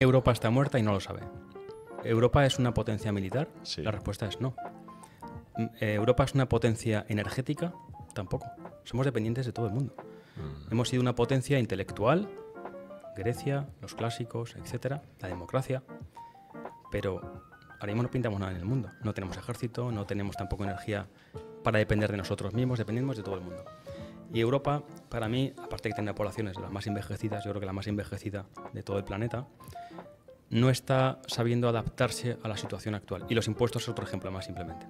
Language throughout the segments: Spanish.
Europa está muerta y no lo sabe. ¿Europa es una potencia militar? Sí. La respuesta es no. ¿Europa es una potencia energética? Tampoco. Somos dependientes de todo el mundo. Hemos sido una potencia intelectual, Grecia, los clásicos, etcétera, la democracia, pero ahora mismo no pintamos nada en el mundo. No tenemos ejército, no tenemos tampoco energía para depender de nosotros mismos, dependemos de todo el mundo. Y Europa, para mí, aparte de que tiene poblaciones las más envejecidas, yo creo que la más envejecida de todo el planeta, no está sabiendo adaptarse a la situación actual. Y los impuestos es otro ejemplo más, simplemente.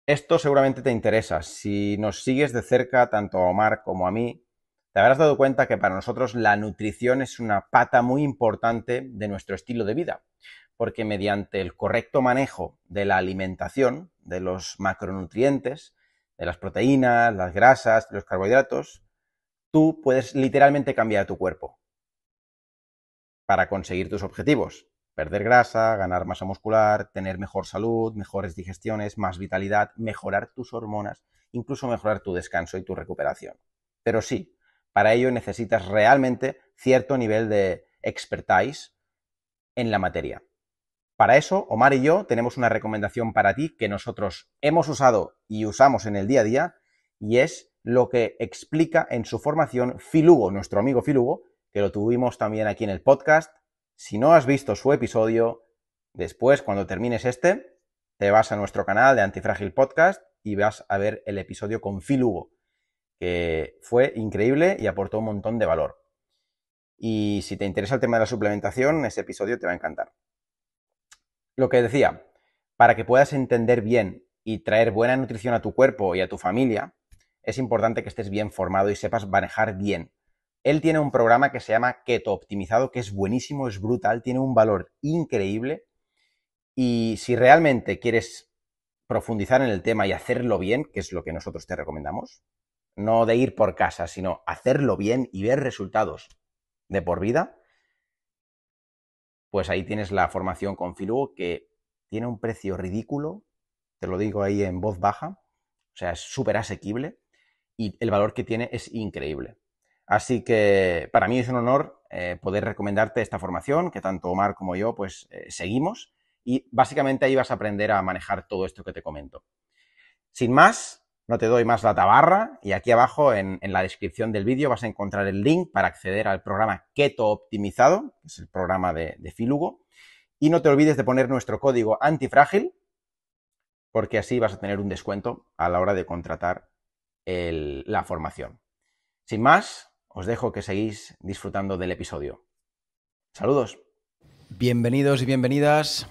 Esto seguramente te interesa. Si nos sigues de cerca, tanto a Omar como a mí, te habrás dado cuenta que para nosotros la nutrición es una pata muy importante de nuestro estilo de vida, porque mediante el correcto manejo de la alimentación, de los macronutrientes, de las proteínas, las grasas, los carbohidratos, tú puedes literalmente cambiar tu cuerpo para conseguir tus objetivos. Perder grasa, ganar masa muscular, tener mejor salud, mejores digestiones, más vitalidad, mejorar tus hormonas, incluso mejorar tu descanso y tu recuperación. Pero sí, para ello necesitas realmente cierto nivel de expertise en la materia. Para eso, Omar y yo tenemos una recomendación para ti que nosotros hemos usado y usamos en el día a día, y es lo que explica en su formación Phil Hugo, nuestro amigo Phil Hugo, que lo tuvimos también aquí en el podcast. Si no has visto su episodio, después, cuando termines este, te vas a nuestro canal de Antifrágil Podcast y vas a ver el episodio con Phil Hugo, que fue increíble y aportó un montón de valor. Y si te interesa el tema de la suplementación, ese episodio te va a encantar. Lo que decía, para que puedas entender bien y traer buena nutrición a tu cuerpo y a tu familia, es importante que estés bien formado y sepas manejar bien. Él tiene un programa que se llama Keto Optimizado, que es buenísimo, es brutal, tiene un valor increíble. Y si realmente quieres profundizar en el tema y hacerlo bien, que es lo que nosotros te recomendamos, no de ir por casa, sino hacerlo bien y ver resultados de por vida, pues ahí tienes la formación con Phil Hugo, que tiene un precio ridículo, te lo digo ahí en voz baja, o sea, es súper asequible y el valor que tiene es increíble. Así que para mí es un honor poder recomendarte esta formación que tanto Omar como yo pues seguimos, y básicamente ahí vas a aprender a manejar todo esto que te comento. Sin más, no te doy más la tabarra, y aquí abajo en la descripción del vídeo vas a encontrar el link para acceder al programa Keto Optimizado, que es el programa de Phil Hugo, y no te olvides de poner nuestro código antifrágil, porque así vas a tener un descuento a la hora de contratar la formación. Sin más, os dejo que seguís disfrutando del episodio. Saludos. Bienvenidos y bienvenidas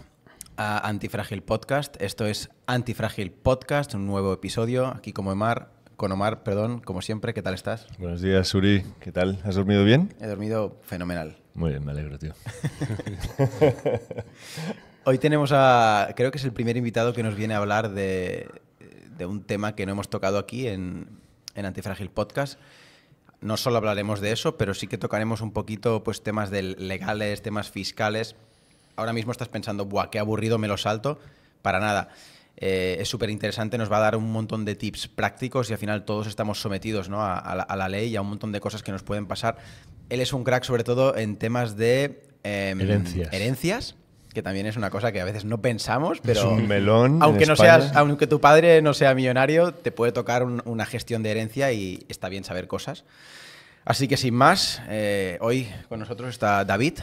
a Antifrágil Podcast. Esto es Antifrágil Podcast, un nuevo episodio aquí con Omar, como siempre. ¿Qué tal estás? Buenos días, Uri. ¿Qué tal? ¿Has dormido bien? He dormido fenomenal. Muy bien, me alegro, tío. Hoy tenemos creo que es el primer invitado que nos viene a hablar de un tema que no hemos tocado aquí en Antifrágil Podcast. No solo hablaremos de eso, pero sí que tocaremos un poquito pues, temas legales, temas fiscales. Ahora mismo estás pensando, ¡buah, qué aburrido, me lo salto! Para nada. Es súper interesante, nos va a dar un montón de tips prácticos y al final todos estamos sometidos, ¿no? a la ley y a un montón de cosas que nos pueden pasar. Él es un crack sobre todo en temas de herencias, que también es una cosa que a veces no pensamos, pero es un melón. Aunque tu padre no sea millonario, te puede tocar una gestión de herencia y está bien saber cosas. Así que sin más, hoy con nosotros está David.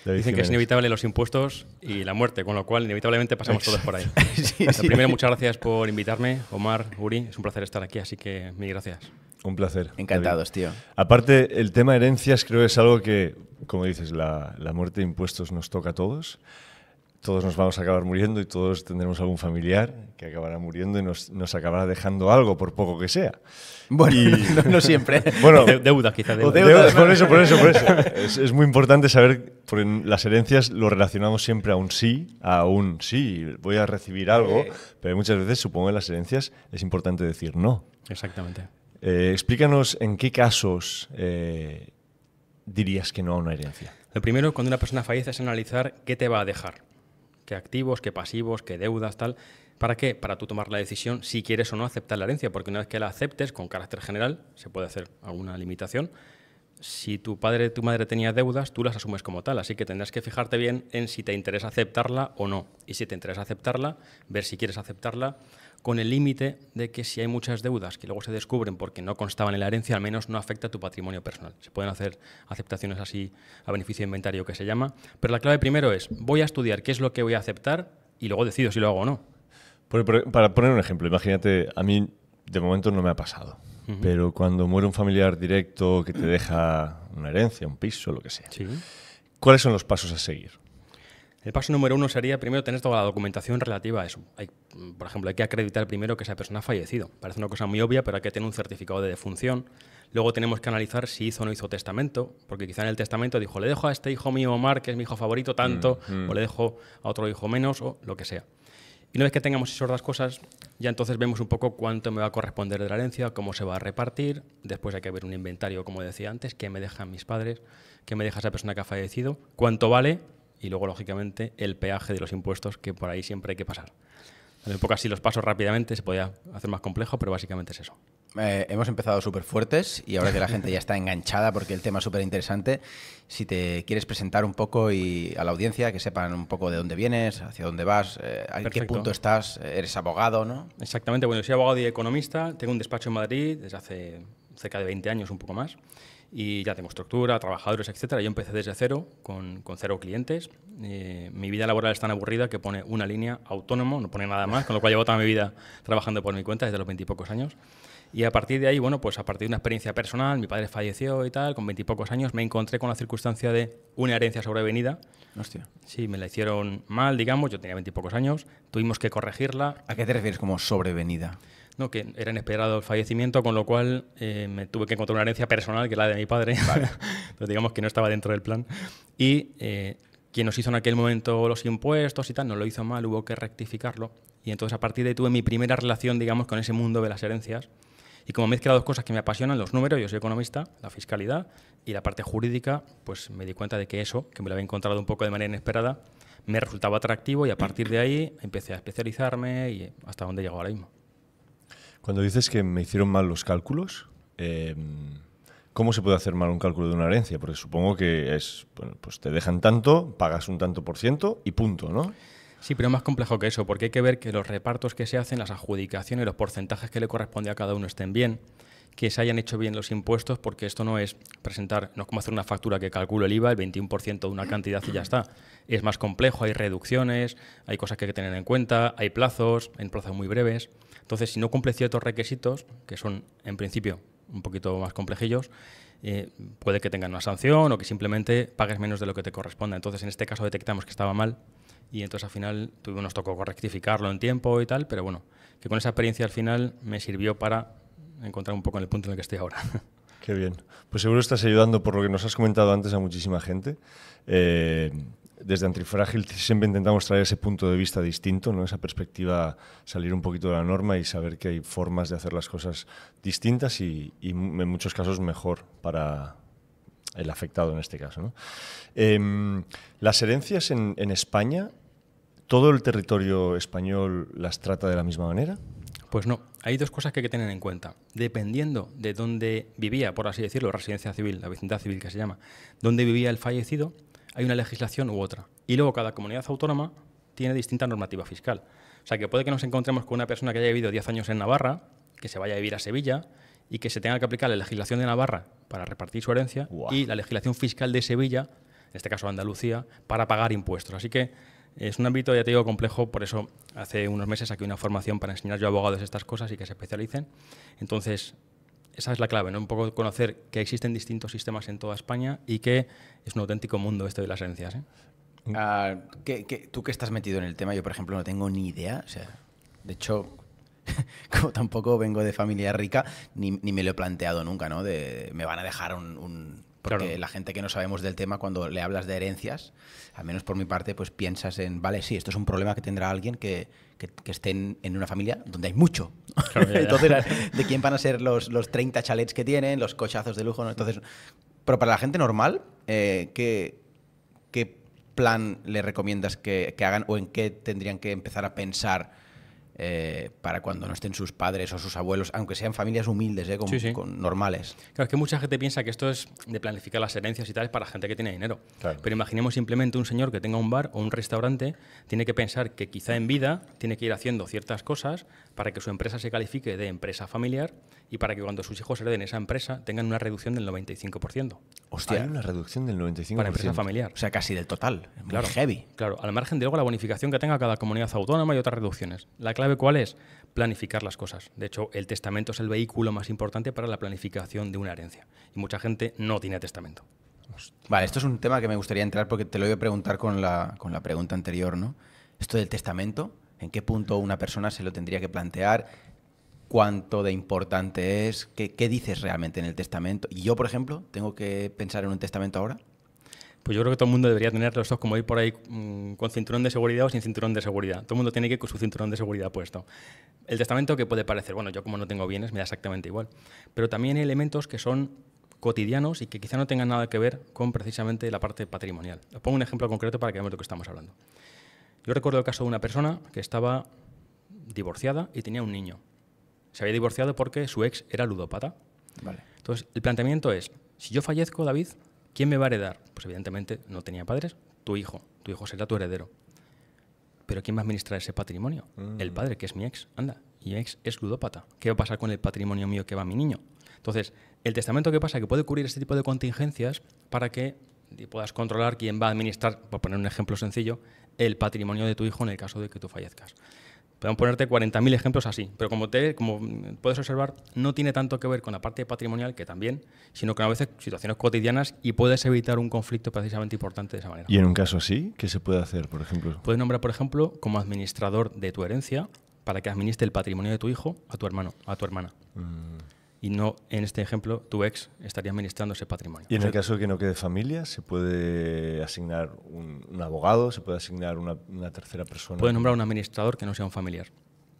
Dicen que es inevitable los impuestos y la muerte, con lo cual inevitablemente pasamos todos por ahí. Sí. Primero, muchas gracias por invitarme, Omar, Uri. Es un placer estar aquí, así que mil gracias. Un placer. Encantados, David. tío. Aparte, el tema herencias creo que es algo que, como dices, la muerte de impuestos nos toca a todos. Todos nos vamos a acabar muriendo y todos tendremos algún familiar que acabará muriendo y nos acabará dejando algo, por poco que sea. Bueno, no siempre. Bueno, deuda, quizás. Deuda. Por eso. Es muy importante saber, porque en las herencias lo relacionamos siempre a un sí, voy a recibir algo, pero muchas veces, supongo, en las herencias es importante decir no. Exactamente. Explícanos en qué casos dirías que no a una herencia. Lo primero, cuando una persona fallece, es analizar qué te va a dejar. qué activos, qué pasivos, qué deudas, tal. ¿Para qué? Para tú tomar la decisión si quieres o no aceptar la herencia, porque una vez que la aceptes con carácter general, se puede hacer alguna limitación. Si tu padre o tu madre tenía deudas, tú las asumes como tal, así que tendrás que fijarte bien en si te interesa aceptarla o no. Y si te interesa aceptarla, ver si quieres aceptarla con el límite de que si hay muchas deudas que luego se descubren porque no constaban en la herencia, al menos no afecta a tu patrimonio personal. Se pueden hacer aceptaciones así a beneficio de inventario que se llama, pero la clave primero es, voy a estudiar qué es lo que voy a aceptar y luego decido si lo hago o no. Para poner un ejemplo, imagínate, a mí de momento no me ha pasado. Pero cuando muere un familiar directo que te deja una herencia, un piso, lo que sea, Sí. ¿cuáles son los pasos a seguir? El paso número 1 sería primero tener toda la documentación relativa a eso. Por ejemplo, hay que acreditar primero que esa persona ha fallecido. Parece una cosa muy obvia, pero hay que tener un certificado de defunción. Luego tenemos que analizar si hizo o no hizo testamento, porque quizá en el testamento dijo, le dejo a este hijo mío, Omar, que es mi hijo favorito, tanto, o le dejo a otro hijo menos, o lo que sea. Y una vez que tengamos esas dos cosas, ya entonces vemos un poco cuánto me va a corresponder de la herencia, cómo se va a repartir. Después hay que ver un inventario, como decía antes, qué me dejan mis padres, qué me deja esa persona que ha fallecido, cuánto vale y luego, lógicamente, el peaje de los impuestos, que por ahí siempre hay que pasar. Un poco así los pasos rápidamente, se podía hacer más complejo, pero básicamente es eso. Hemos empezado súper fuertes y ahora que la gente ya está enganchada porque el tema es súper interesante, si te quieres presentar un poco y a la audiencia que sepan un poco de dónde vienes, hacia dónde vas, a qué Perfecto. punto estás, eres abogado, ¿no? Exactamente, bueno, yo soy abogado y economista, tengo un despacho en Madrid desde hace cerca de 20 años, un poco más, y ya tengo estructura, trabajadores, etcétera. Yo empecé desde cero, con 0 clientes. Mi vida laboral es tan aburrida que pone una línea autónomo, no pone nada más, con lo cual llevo toda mi vida trabajando por mi cuenta desde los 20 y pocos años. Y a partir de ahí, bueno, pues a partir de una experiencia personal, mi padre falleció y tal, con 20 y pocos años, me encontré con la circunstancia de una herencia sobrevenida. Hostia. Sí, me la hicieron mal, digamos, yo tenía 20 y pocos años, tuvimos que corregirla. ¿A qué te refieres como sobrevenida? No, que era inesperado el fallecimiento, con lo cual me tuve que encontrar una herencia personal, que es la de mi padre, Vale. pero digamos que no estaba dentro del plan. Y quien nos hizo en aquel momento los impuestos y tal, nos lo hizo mal, hubo que rectificarlo. Y entonces a partir de ahí tuve mi primera relación, digamos, con ese mundo de las herencias. Y como mezcla dos cosas que me apasionan, los números, yo soy economista, la fiscalidad y la parte jurídica, pues me di cuenta de que eso, que me lo había encontrado un poco de manera inesperada, me resultaba atractivo y a partir de ahí empecé a especializarme y hasta donde llego ahora mismo. Cuando dices que me hicieron mal los cálculos, ¿cómo se puede hacer mal un cálculo de una herencia? Porque supongo que es, bueno, pues te dejan tanto, pagas un tanto por ciento y punto, ¿no? Sí, pero es más complejo que eso, porque hay que ver que los repartos que se hacen, las adjudicaciones, los porcentajes que le corresponde a cada uno estén bien, que se hayan hecho bien los impuestos, porque esto no es presentar, no es como hacer una factura que calculo el IVA, el 21% de una cantidad y ya está. Es más complejo, hay reducciones, hay cosas que hay que tener en cuenta, hay plazos, en plazos muy breves. Entonces, si no cumple ciertos requisitos, que son en principio un poquito más complejillos, puede que tengan una sanción o que simplemente pagues menos de lo que te corresponda. Entonces, en este caso detectamos que estaba mal y entonces al final nos tocó rectificarlo en tiempo y tal, pero bueno, que con esa experiencia al final me sirvió para encontrar un poco en el punto en el que estoy ahora. Qué bien. Pues seguro estás ayudando, por lo que nos has comentado antes, a muchísima gente. Desde Antifrágil siempre intentamos traer ese punto de vista distinto, ¿no? Esa perspectiva, salir un poquito de la norma y saber que hay formas de hacer las cosas distintas y en muchos casos mejor para el afectado en este caso, ¿no? Las herencias en España, ¿todo el territorio español las trata de la misma manera? Pues no, hay dos cosas que hay que tener en cuenta. Dependiendo de dónde vivía, por así decirlo, residencia civil, la vecindad civil que se llama, dónde vivía el fallecido, hay una legislación u otra. Y luego cada comunidad autónoma tiene distinta normativa fiscal. O sea, que puede que nos encontremos con una persona que haya vivido 10 años en Navarra, que se vaya a vivir a Sevilla y que se tenga que aplicar la legislación de Navarra para repartir su herencia y la legislación fiscal de Sevilla, en este caso Andalucía, para pagar impuestos. Así que es un ámbito, ya te digo, complejo, por eso hace unos meses saqué una formación para enseñar yo a abogados estas cosas y que se especialicen. Entonces, esa es la clave, ¿no? Un poco conocer que existen distintos sistemas en toda España y que es un auténtico mundo esto de las herencias, ¿eh? Tú que estás metido en el tema, yo por ejemplo no tengo ni idea, o sea, de hecho, como tampoco vengo de familia rica, ni me lo he planteado nunca, ¿no? Me van a dejar porque claro. La gente que no sabemos del tema, cuando le hablas de herencias, al menos por mi parte, pues piensas en, vale, sí, esto es un problema que tendrá alguien que esté en una familia donde hay mucho. Claro, ya. Entonces, ¿de quién van a ser los 30 chalets que tienen, los cochazos de lujo, ¿no? Entonces, pero para la gente normal, ¿qué plan le recomiendas que hagan o en qué tendrían que empezar a pensar para cuando no estén sus padres o sus abuelos, aunque sean familias humildes, con normales? Claro, es que mucha gente piensa que esto es de planificar las herencias y tal, es para gente que tiene dinero. Claro. Pero imaginemos simplemente un señor que tenga un bar o un restaurante, tiene que pensar que quizá en vida tiene que ir haciendo ciertas cosas para que su empresa se califique de empresa familiar y para que cuando sus hijos hereden esa empresa tengan una reducción del 95%. Hostia, hay una reducción del 95%. Para empresa familiar. O sea, casi del total. Muy Claro, heavy. Claro, al margen de luego la bonificación que tenga cada comunidad autónoma y otras reducciones. La clave, ¿cuál es? Planificar las cosas. De hecho, el testamento es el vehículo más importante para la planificación de una herencia. Y mucha gente no tiene testamento. Vale, esto es un tema que me gustaría entrar porque te lo iba a preguntar con la pregunta anterior, ¿no? Esto del testamento, ¿en qué punto una persona se lo tendría que plantear? ¿Cuánto de importante es? ¿Qué dices realmente en el testamento? Y yo, por ejemplo, ¿tengo que pensar en un testamento ahora? Pues yo creo que todo el mundo debería tenerlo. Esto es como ir por ahí con cinturón de seguridad o sin cinturón de seguridad. Todo el mundo tiene que ir con su cinturón de seguridad puesto. El testamento, que puede parecer, bueno, yo como no tengo bienes me da exactamente igual. Pero también hay elementos que son cotidianos y que quizá no tengan nada que ver con precisamente la parte patrimonial. Os pongo un ejemplo concreto para que veamos de lo que estamos hablando. Yo recuerdo el caso de una persona que estaba divorciada y tenía un niño. Se había divorciado porque su ex era ludópata. Vale. Entonces, el planteamiento es, si yo fallezco, David, ¿quién me va a heredar? Pues evidentemente no tenía padres, tu hijo será tu heredero. ¿Pero quién va a administrar ese patrimonio? El padre, que es mi ex, anda, y mi ex es ludópata. ¿Qué va a pasar con el patrimonio mío que va a mi niño? Entonces, el testamento, ¿qué pasa? Que puede cubrir este tipo de contingencias para que puedas controlar quién va a administrar, por poner un ejemplo sencillo, el patrimonio de tu hijo en el caso de que tú fallezcas. Podemos ponerte 40.000 ejemplos así, pero como puedes observar, no tiene tanto que ver con la parte patrimonial, que también, sino con a veces situaciones cotidianas y puedes evitar un conflicto precisamente importante de esa manera. ¿Y en un caso así, qué se puede hacer, por ejemplo? Puedes nombrar, por ejemplo, como administrador de tu herencia para que administre el patrimonio de tu hijo a tu hermano, a tu hermana. Y no, en este ejemplo, tu ex estaría administrando ese patrimonio. ¿Y en el caso de que no quede familia, se puede asignar un abogado, se puede asignar una tercera persona? Puedes nombrar un administrador que no sea un familiar.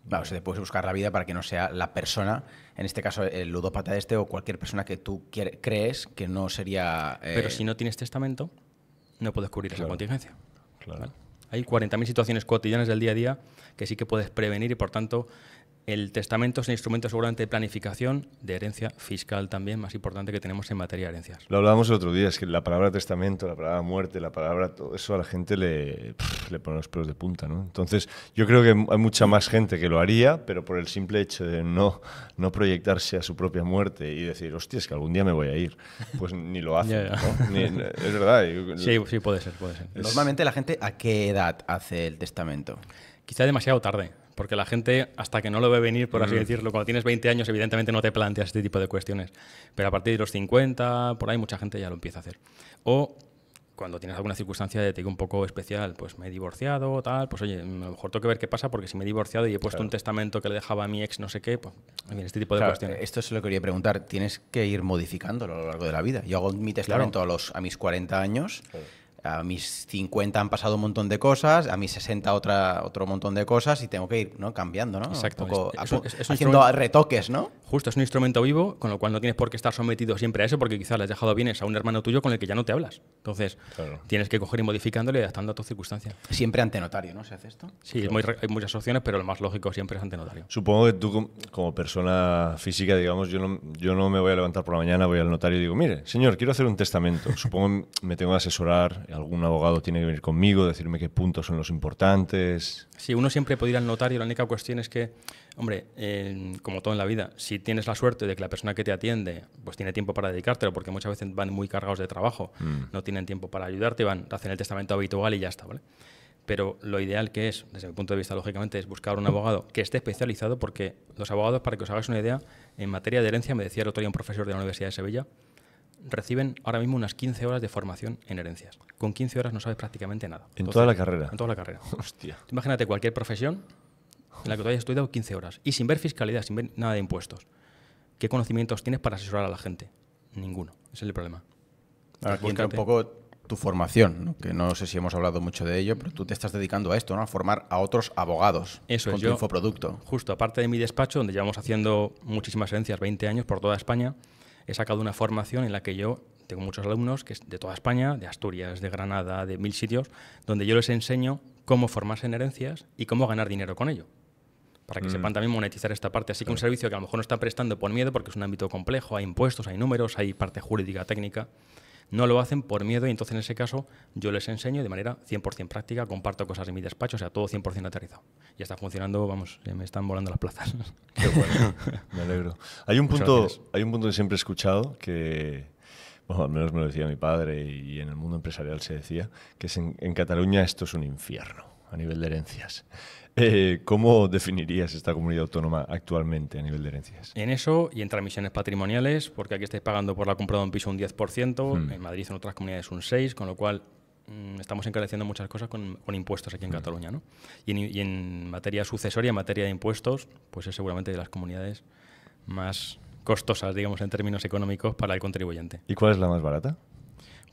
Claro, o sea, te puedes buscar la vida para que no sea la persona, en este caso el ludópata o cualquier persona que tú crees que no sería... Pero si no tienes testamento, no puedes cubrir esa contingencia. Claro. ¿Vale? Hay 40.000 situaciones cotidianas del día a día que sí que puedes prevenir y, por tanto, el testamento es un instrumento seguramente de planificación, de herencia fiscal también, más importante que tenemos en materia de herencias. Lo hablábamos el otro día, es que la palabra testamento, la palabra muerte, la palabra todo eso a la gente le pone los pelos de punta, ¿no? Entonces, yo creo que hay mucha más gente que lo haría, pero por el simple hecho de no proyectarse a su propia muerte y decir, hostia, es que algún día me voy a ir, pues ni lo hace, ¿no? Es verdad. Sí, puede ser. Normalmente la gente, ¿a qué edad hace el testamento? Quizá demasiado tarde. Porque la gente, hasta que no lo ve venir, por así decirlo, cuando tienes 20 años, evidentemente no te planteas este tipo de cuestiones. Pero a partir de los 50, por ahí, mucha gente ya lo empieza a hacer. O cuando tienes alguna circunstancia de un poco especial, pues me he divorciado, tal, pues oye, a lo mejor tengo que ver qué pasa, porque si me he divorciado y he puesto un testamento que le dejaba a mi ex no sé qué, pues en fin, este tipo de cuestiones. Esto se lo quería preguntar. Tienes que ir modificándolo a lo largo de la vida. Yo hago mi testamento a mis 40 años. A mis 50 han pasado un montón de cosas, a mis 60 otro montón de cosas y tengo que ir, ¿no?, cambiando, ¿no? Exacto. Un poco, Es haciendo retoques, ¿no? Justo, es un instrumento vivo, con lo cual no tienes por qué estar sometido siempre a eso, porque quizás le has dejado bienes a un hermano tuyo con el que ya no te hablas. Entonces, tienes que coger y modificándole y adaptando a tu circunstancia. Siempre ante notario, ¿no? ¿Se hace esto? Sí, hay muchas opciones, pero lo más lógico siempre es ante notario. Supongo que tú, como persona física, digamos, yo no me voy a levantar por la mañana, voy al notario y digo, mire, señor, quiero hacer un testamento. Supongo que me tengo que asesorar, algún abogado tiene que venir conmigo, decirme qué puntos son los importantes. Sí, uno siempre puede ir al notario. La única cuestión es que, hombre, como todo en la vida, si tienes la suerte de que la persona que te atiende pues tiene tiempo para dedicártelo, porque muchas veces van muy cargados de trabajo, no tienen tiempo para ayudarte, hacen el testamento habitual y ya está, ¿vale? Pero lo ideal que es, desde mi punto de vista, lógicamente, es buscar un abogado que esté especializado, porque los abogados, para que os hagáis una idea, en materia de herencia, me decía el otro día un profesor de la Universidad de Sevilla, reciben ahora mismo unas 15 horas de formación en herencias. Con 15 horas no sabes prácticamente nada. ¿En toda la carrera? En toda la carrera. Hostia. Imagínate cualquier profesión en la que tú hayas estudiado 15 horas y sin ver fiscalidad, sin ver nada de impuestos. ¿Qué conocimientos tienes para asesorar a la gente? Ninguno. Ese es el problema. Aquí entra un poco tu formación, ¿no? Que no sé si hemos hablado mucho de ello, pero tú te estás dedicando a esto, ¿no? A formar a otros abogados. Eso con es, tu infoproducto. Justo, aparte de mi despacho, donde llevamos haciendo muchísimas herencias, 20 años por toda España, he sacado una formación en la que yo tengo muchos alumnos de toda España, de Asturias, de Granada, de 1000 sitios, donde yo les enseño cómo formarse en herencias y cómo ganar dinero con ello, para que sepan también monetizar esta parte. Así que un servicio que a lo mejor no está prestando por miedo, porque es un ámbito complejo, hay impuestos, hay números, hay parte jurídica, técnica, no lo hacen por miedo y entonces en ese caso yo les enseño de manera 100% práctica, comparto cosas en mi despacho, o sea, todo 100% aterrizado. Y está funcionando, vamos, me están volando las plazas. Qué bueno, me alegro. Hay un punto que siempre he escuchado que, bueno, al menos me lo decía mi padre y en el mundo empresarial se decía, que es en Cataluña esto es un infierno a nivel de herencias. ¿Cómo definirías esta comunidad autónoma actualmente a nivel de herencias? En eso y en transmisiones patrimoniales, porque aquí estáis pagando por la compra de un piso un 10%, en Madrid en otras comunidades un 6%, con lo cual estamos encareciendo muchas cosas con impuestos aquí en Cataluña, ¿no? Y en materia sucesoria, en materia de impuestos, pues es seguramente de las comunidades más costosas, digamos, en términos económicos para el contribuyente. ¿Y cuál es la más barata?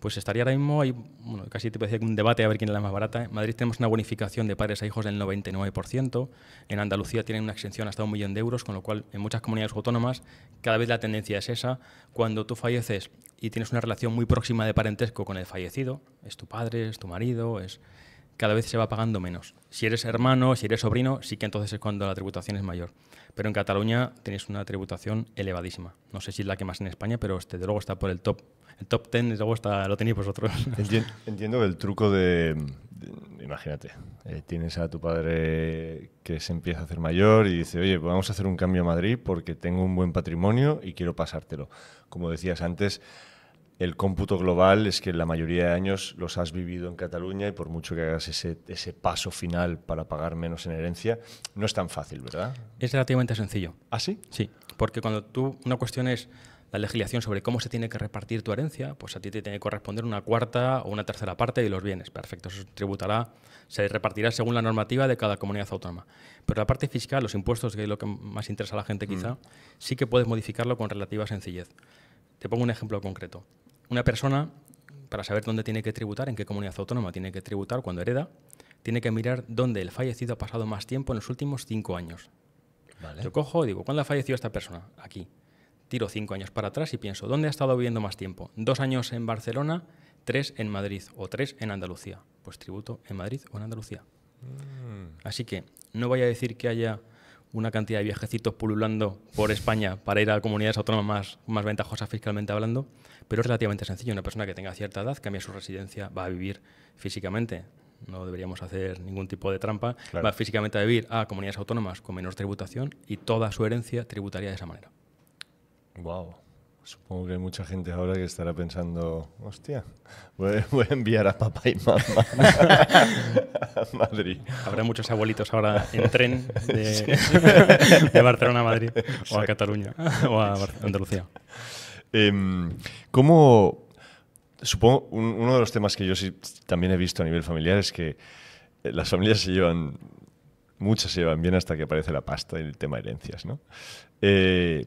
Pues estaría ahora mismo, bueno, casi te puedo decir un debate a ver quién es la más barata. En Madrid tenemos una bonificación de padres a hijos del 99%. En Andalucía tienen una exención hasta 1 millón de euros, con lo cual en muchas comunidades autónomas cada vez la tendencia es esa. Cuando tú falleces y tienes una relación muy próxima de parentesco con el fallecido, es tu padre, es tu marido, cada vez se va pagando menos. Si eres hermano, si eres sobrino, sí que entonces es cuando la tributación es mayor. Pero en Cataluña tenéis una tributación elevadísima. No sé si es la que más en España, pero de luego está por el top. El top 10 luego lo tenéis vosotros. Entiendo que el truco imagínate, tienes a tu padre que se empieza a hacer mayor y dice, oye, vamos a hacer un cambio a Madrid porque tengo un buen patrimonio y quiero pasártelo. Como decías antes, el cómputo global es que la mayoría de años los has vivido en Cataluña y por mucho que hagas ese paso final para pagar menos en herencia, no es tan fácil, ¿verdad? Es relativamente sencillo. ¿Ah, sí? Sí, porque cuando una cuestión es la legislación sobre cómo se tiene que repartir tu herencia, pues a ti te tiene que corresponder una cuarta o una tercera parte de los bienes. Perfecto, eso se repartirá según la normativa de cada comunidad autónoma. Pero la parte fiscal, los impuestos, que es lo que más interesa a la gente quizá, sí que puedes modificarlo con relativa sencillez. Te pongo un ejemplo concreto. Una persona, para saber dónde tiene que tributar, en qué comunidad autónoma tiene que tributar cuando hereda, tiene que mirar dónde el fallecido ha pasado más tiempo en los últimos 5 años. Vale. Yo cojo y digo, ¿cuándo ha fallecido esta persona? Aquí. Tiro 5 años para atrás y pienso, ¿dónde ha estado viviendo más tiempo? 2 años en Barcelona, 3 en Madrid o 3 en Andalucía. Pues tributo en Madrid o en Andalucía. Así que no voy a decir que haya una cantidad de viajecitos pululando por España para ir a comunidades autónomas más ventajosas fiscalmente hablando, pero es relativamente sencillo. Una persona que tenga cierta edad, cambia su residencia, va a vivir físicamente. No deberíamos hacer ningún tipo de trampa. Claro. Va físicamente a vivir a comunidades autónomas con menor tributación y toda su herencia tributaría de esa manera. Wow. Supongo que hay mucha gente ahora que estará pensando, hostia, voy a enviar a papá y mamá a Madrid. Habrá muchos abuelitos ahora en tren de Barcelona a Madrid. Exacto. O a Cataluña o a Andalucía. Supongo, uno de los temas que yo sí también he visto a nivel familiar es que las familias muchas se llevan bien hasta que aparece la pasta y el tema herencias, ¿no?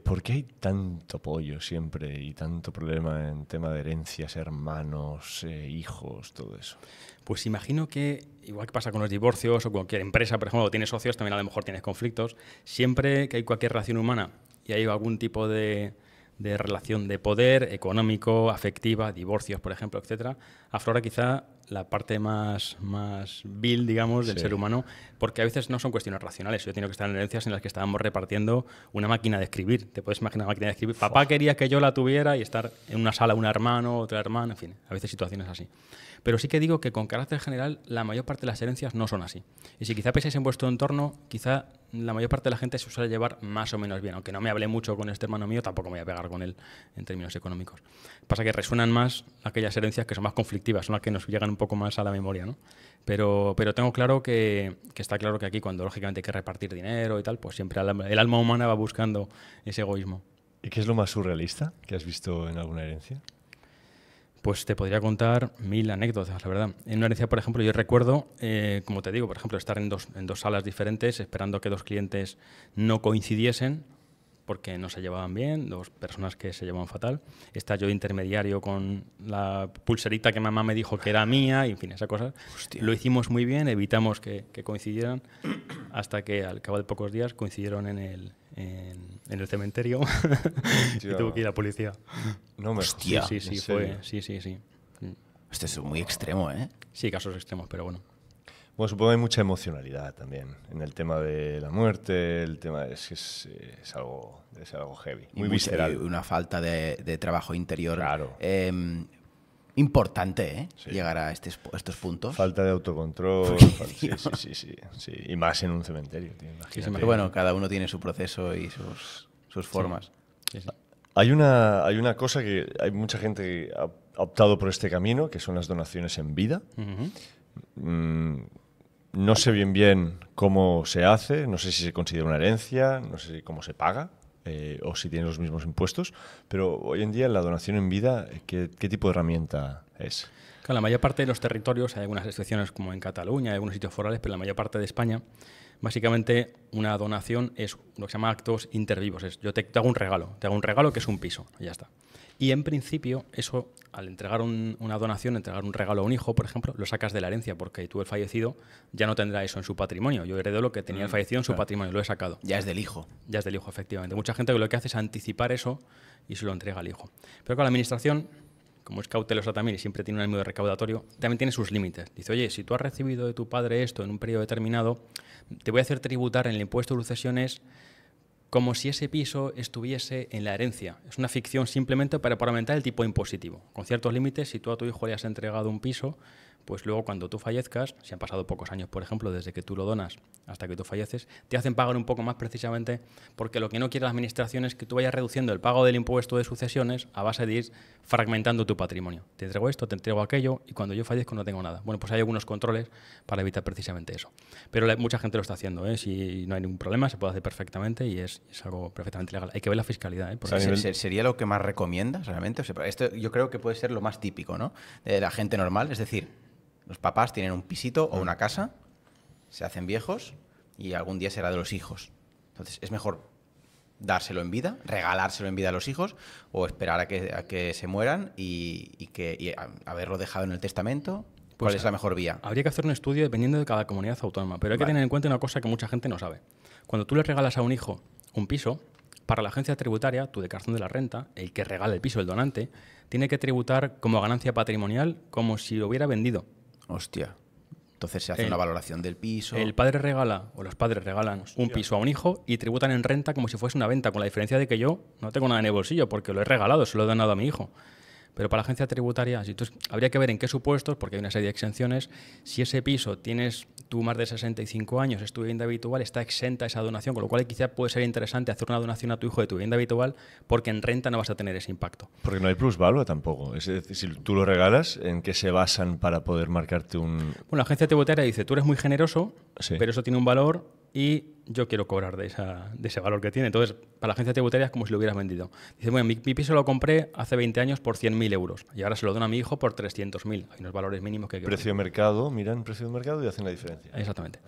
¿Por qué hay tanto apoyo siempre y tanto problema en tema de herencias, hermanos, hijos, todo eso? Pues imagino que, igual que pasa con los divorcios o cualquier empresa, por ejemplo, tienes socios, también a lo mejor tienes conflictos. Siempre que hay cualquier relación humana y hay algún tipo de relación de poder, económico, afectiva, divorcios, por ejemplo, etcétera, aflora quizá la parte más vil, digamos, del ser humano, porque a veces no son cuestiones racionales. Yo he tenido que estar en herencias en las que estábamos repartiendo una máquina de escribir. Te puedes imaginar una máquina de escribir. Papá quería que yo la tuviera y estar en una sala un hermano, otra hermana, en fin, a veces situaciones así. Pero sí que digo que con carácter general la mayor parte de las herencias no son así. Y si quizá pensáis en vuestro entorno, quizá la mayor parte de la gente se suele llevar más o menos bien. Aunque no me hable mucho con este hermano mío, tampoco me voy a pegar con él en términos económicos. Pasa que resuenan más aquellas herencias que son más conflictivas, son las que nos llegan un poco más a la memoria, ¿no? Pero tengo claro que está claro que aquí, cuando lógicamente hay que repartir dinero y tal, pues siempre el alma humana va buscando ese egoísmo. ¿Y qué es lo más surrealista que has visto en alguna herencia? Pues te podría contar 1000 anécdotas, la verdad. En una herencia, por ejemplo, yo recuerdo, como te digo, por ejemplo, estar en dos salas diferentes esperando que 2 clientes no coincidiesen porque no se llevaban bien, dos personas que se llevaban fatal. Está yo de intermediario con la pulserita que mamá me dijo que era mía, y en fin, esas cosas. Hostia. Lo hicimos muy bien, evitamos que coincidieran, hasta que al cabo de pocos días coincidieron en el cementerio y tuvo que ir a la policía. No me Hostia. Sí, sí, ¿en fue, serio? sí. Esto es muy extremo, ¿eh? Sí, casos extremos, pero bueno. Bueno, supongo que hay mucha emocionalidad también en el tema de la muerte, el tema es algo heavy, Y muy mucha- visceral. y una falta de trabajo interior Claro. importante, ¿eh? Sí. Llegar a estos puntos. Falta de autocontrol, Tío. sí. Y más en un cementerio, tío, imagínate. sí, me- Pero bueno, cada uno tiene su proceso y sus formas. Sí, sí. Hay una cosa que hay mucha gente que ha optado por este camino, que son las donaciones en vida. Ujú. No sé bien cómo se hace, no sé si se considera una herencia, no sé cómo se paga o si tiene los mismos impuestos, pero hoy en día la donación en vida, ¿qué tipo de herramienta es? Claro, la mayor parte de los territorios, hay algunas excepciones como en Cataluña, hay algunos sitios forales, pero la mayor parte de España, básicamente una donación es lo que se llama actos intervivos. Es yo te hago un regalo que es un piso, y ya está. Y en principio, eso, al entregar una donación, entregar un regalo a un hijo, por ejemplo, lo sacas de la herencia, porque tú, el fallecido, ya no tendrá eso en su patrimonio. Yo heredo lo que tenía el fallecido en su patrimonio, lo he sacado. Ya es del hijo. Ya es del hijo, efectivamente. Mucha gente lo que hace es anticipar eso y se lo entrega al hijo. Pero con la administración, como es cautelosa también y siempre tiene un ánimo de recaudatorio, también tiene sus límites. Dice, oye, si tú has recibido de tu padre esto en un periodo determinado, te voy a hacer tributar en el impuesto de sucesiones como si ese piso estuviese en la herencia. Es una ficción simplemente para aumentar el tipo impositivo. Con ciertos límites, si tú a tu hijo le has entregado un piso, pues luego cuando tú fallezcas, si han pasado pocos años, por ejemplo, desde que tú lo donas hasta que tú falleces, te hacen pagar un poco más precisamente porque lo que no quiere la administración es que tú vayas reduciendo el pago del impuesto de sucesiones a base de ir fragmentando tu patrimonio. Te entrego esto, te entrego aquello y cuando yo fallezco no tengo nada. Bueno, pues hay algunos controles para evitar precisamente eso. Pero mucha gente lo está haciendo, ¿eh? Si no hay ningún problema, se puede hacer perfectamente y es algo perfectamente legal. Hay que ver la fiscalidad, ¿eh? Porque O sea, a nivel- ¿Sería lo que más recomiendas realmente? O sea, esto yo creo que puede ser lo más típico, ¿no? De la gente normal. Es decir, los papás tienen un pisito o una casa, se hacen viejos y algún día será de los hijos. Entonces, es mejor dárselo en vida, regalárselo en vida a los hijos o esperar a que se mueran y haberlo dejado en el testamento. ¿Cuál Pues es la mejor vía? habría que hacer un estudio dependiendo de cada comunidad autónoma, pero hay que tener en cuenta una cosa que mucha gente no sabe. Cuando tú le regalas a un hijo un piso, para la agencia tributaria, tu declaración de la renta, el que regala el piso, el donante, tiene que tributar como ganancia patrimonial como si lo hubiera vendido. Hostia. Entonces se hace una valoración del piso. El padre regala, o los padres regalan un piso a un hijo y tributan en renta como si fuese una venta, con la diferencia de que yo no tengo nada en el bolsillo porque lo he regalado, se lo he donado a mi hijo. Pero para la agencia tributaria, habría que ver en qué supuestos, porque hay una serie de exenciones, si ese piso tienes tú más de 65 años, es tu vivienda habitual, está exenta esa donación, con lo cual quizá puede ser interesante hacer una donación a tu hijo de tu vivienda habitual, porque en renta no vas a tener ese impacto. Porque no hay plusvalua tampoco. Es decir, si tú lo regalas, ¿en qué se basan para poder marcarte un...? Bueno, la agencia tributaria dice, tú eres muy generoso, Sí. pero eso tiene un valor y yo quiero cobrar de ese valor que tiene. Entonces, para la agencia tributaria es como si lo hubieras vendido. Dice, bueno, mi piso lo compré hace 20 años por 100.000 euros y ahora se lo dono a mi hijo por 300.000. Hay unos valores mínimos que hay que Precio de mercado, miran precio de mercado y hacen la diferencia. Exactamente.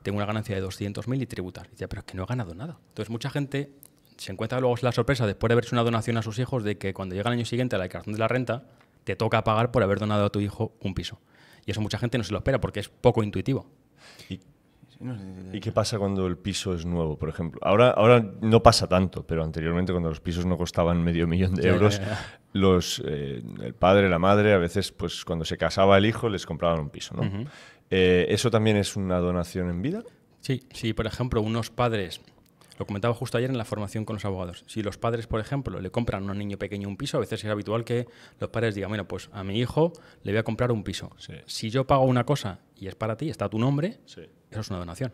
Tengo una ganancia de 200.000 y tributar. Dice, pero es que no he ganado nada. Entonces, mucha gente se encuentra luego la sorpresa, después de haberse una donación a sus hijos, de que cuando llega el año siguiente a la declaración de la renta, te toca pagar por haber donado a tu hijo un piso. Y eso mucha gente no se lo espera porque es poco intuitivo. ¿Y qué pasa cuando el piso es nuevo, por ejemplo? Ahora no pasa tanto, pero anteriormente, cuando los pisos no costaban $500.000 de euros, el padre, la madre, a veces, pues cuando se casaba el hijo, les compraban un piso, ¿no? ¿Eso también es una donación en vida? Sí, sí, por ejemplo, unos padres, lo comentaba justo ayer en la formación con los abogados, si los padres, por ejemplo, le compran a un niño pequeño un piso, a veces es habitual que los padres digan, bueno, pues a mi hijo le voy a comprar un piso. Sí. Si yo pago una cosa y es para ti, está a tu nombre, Sí, eso es una donación.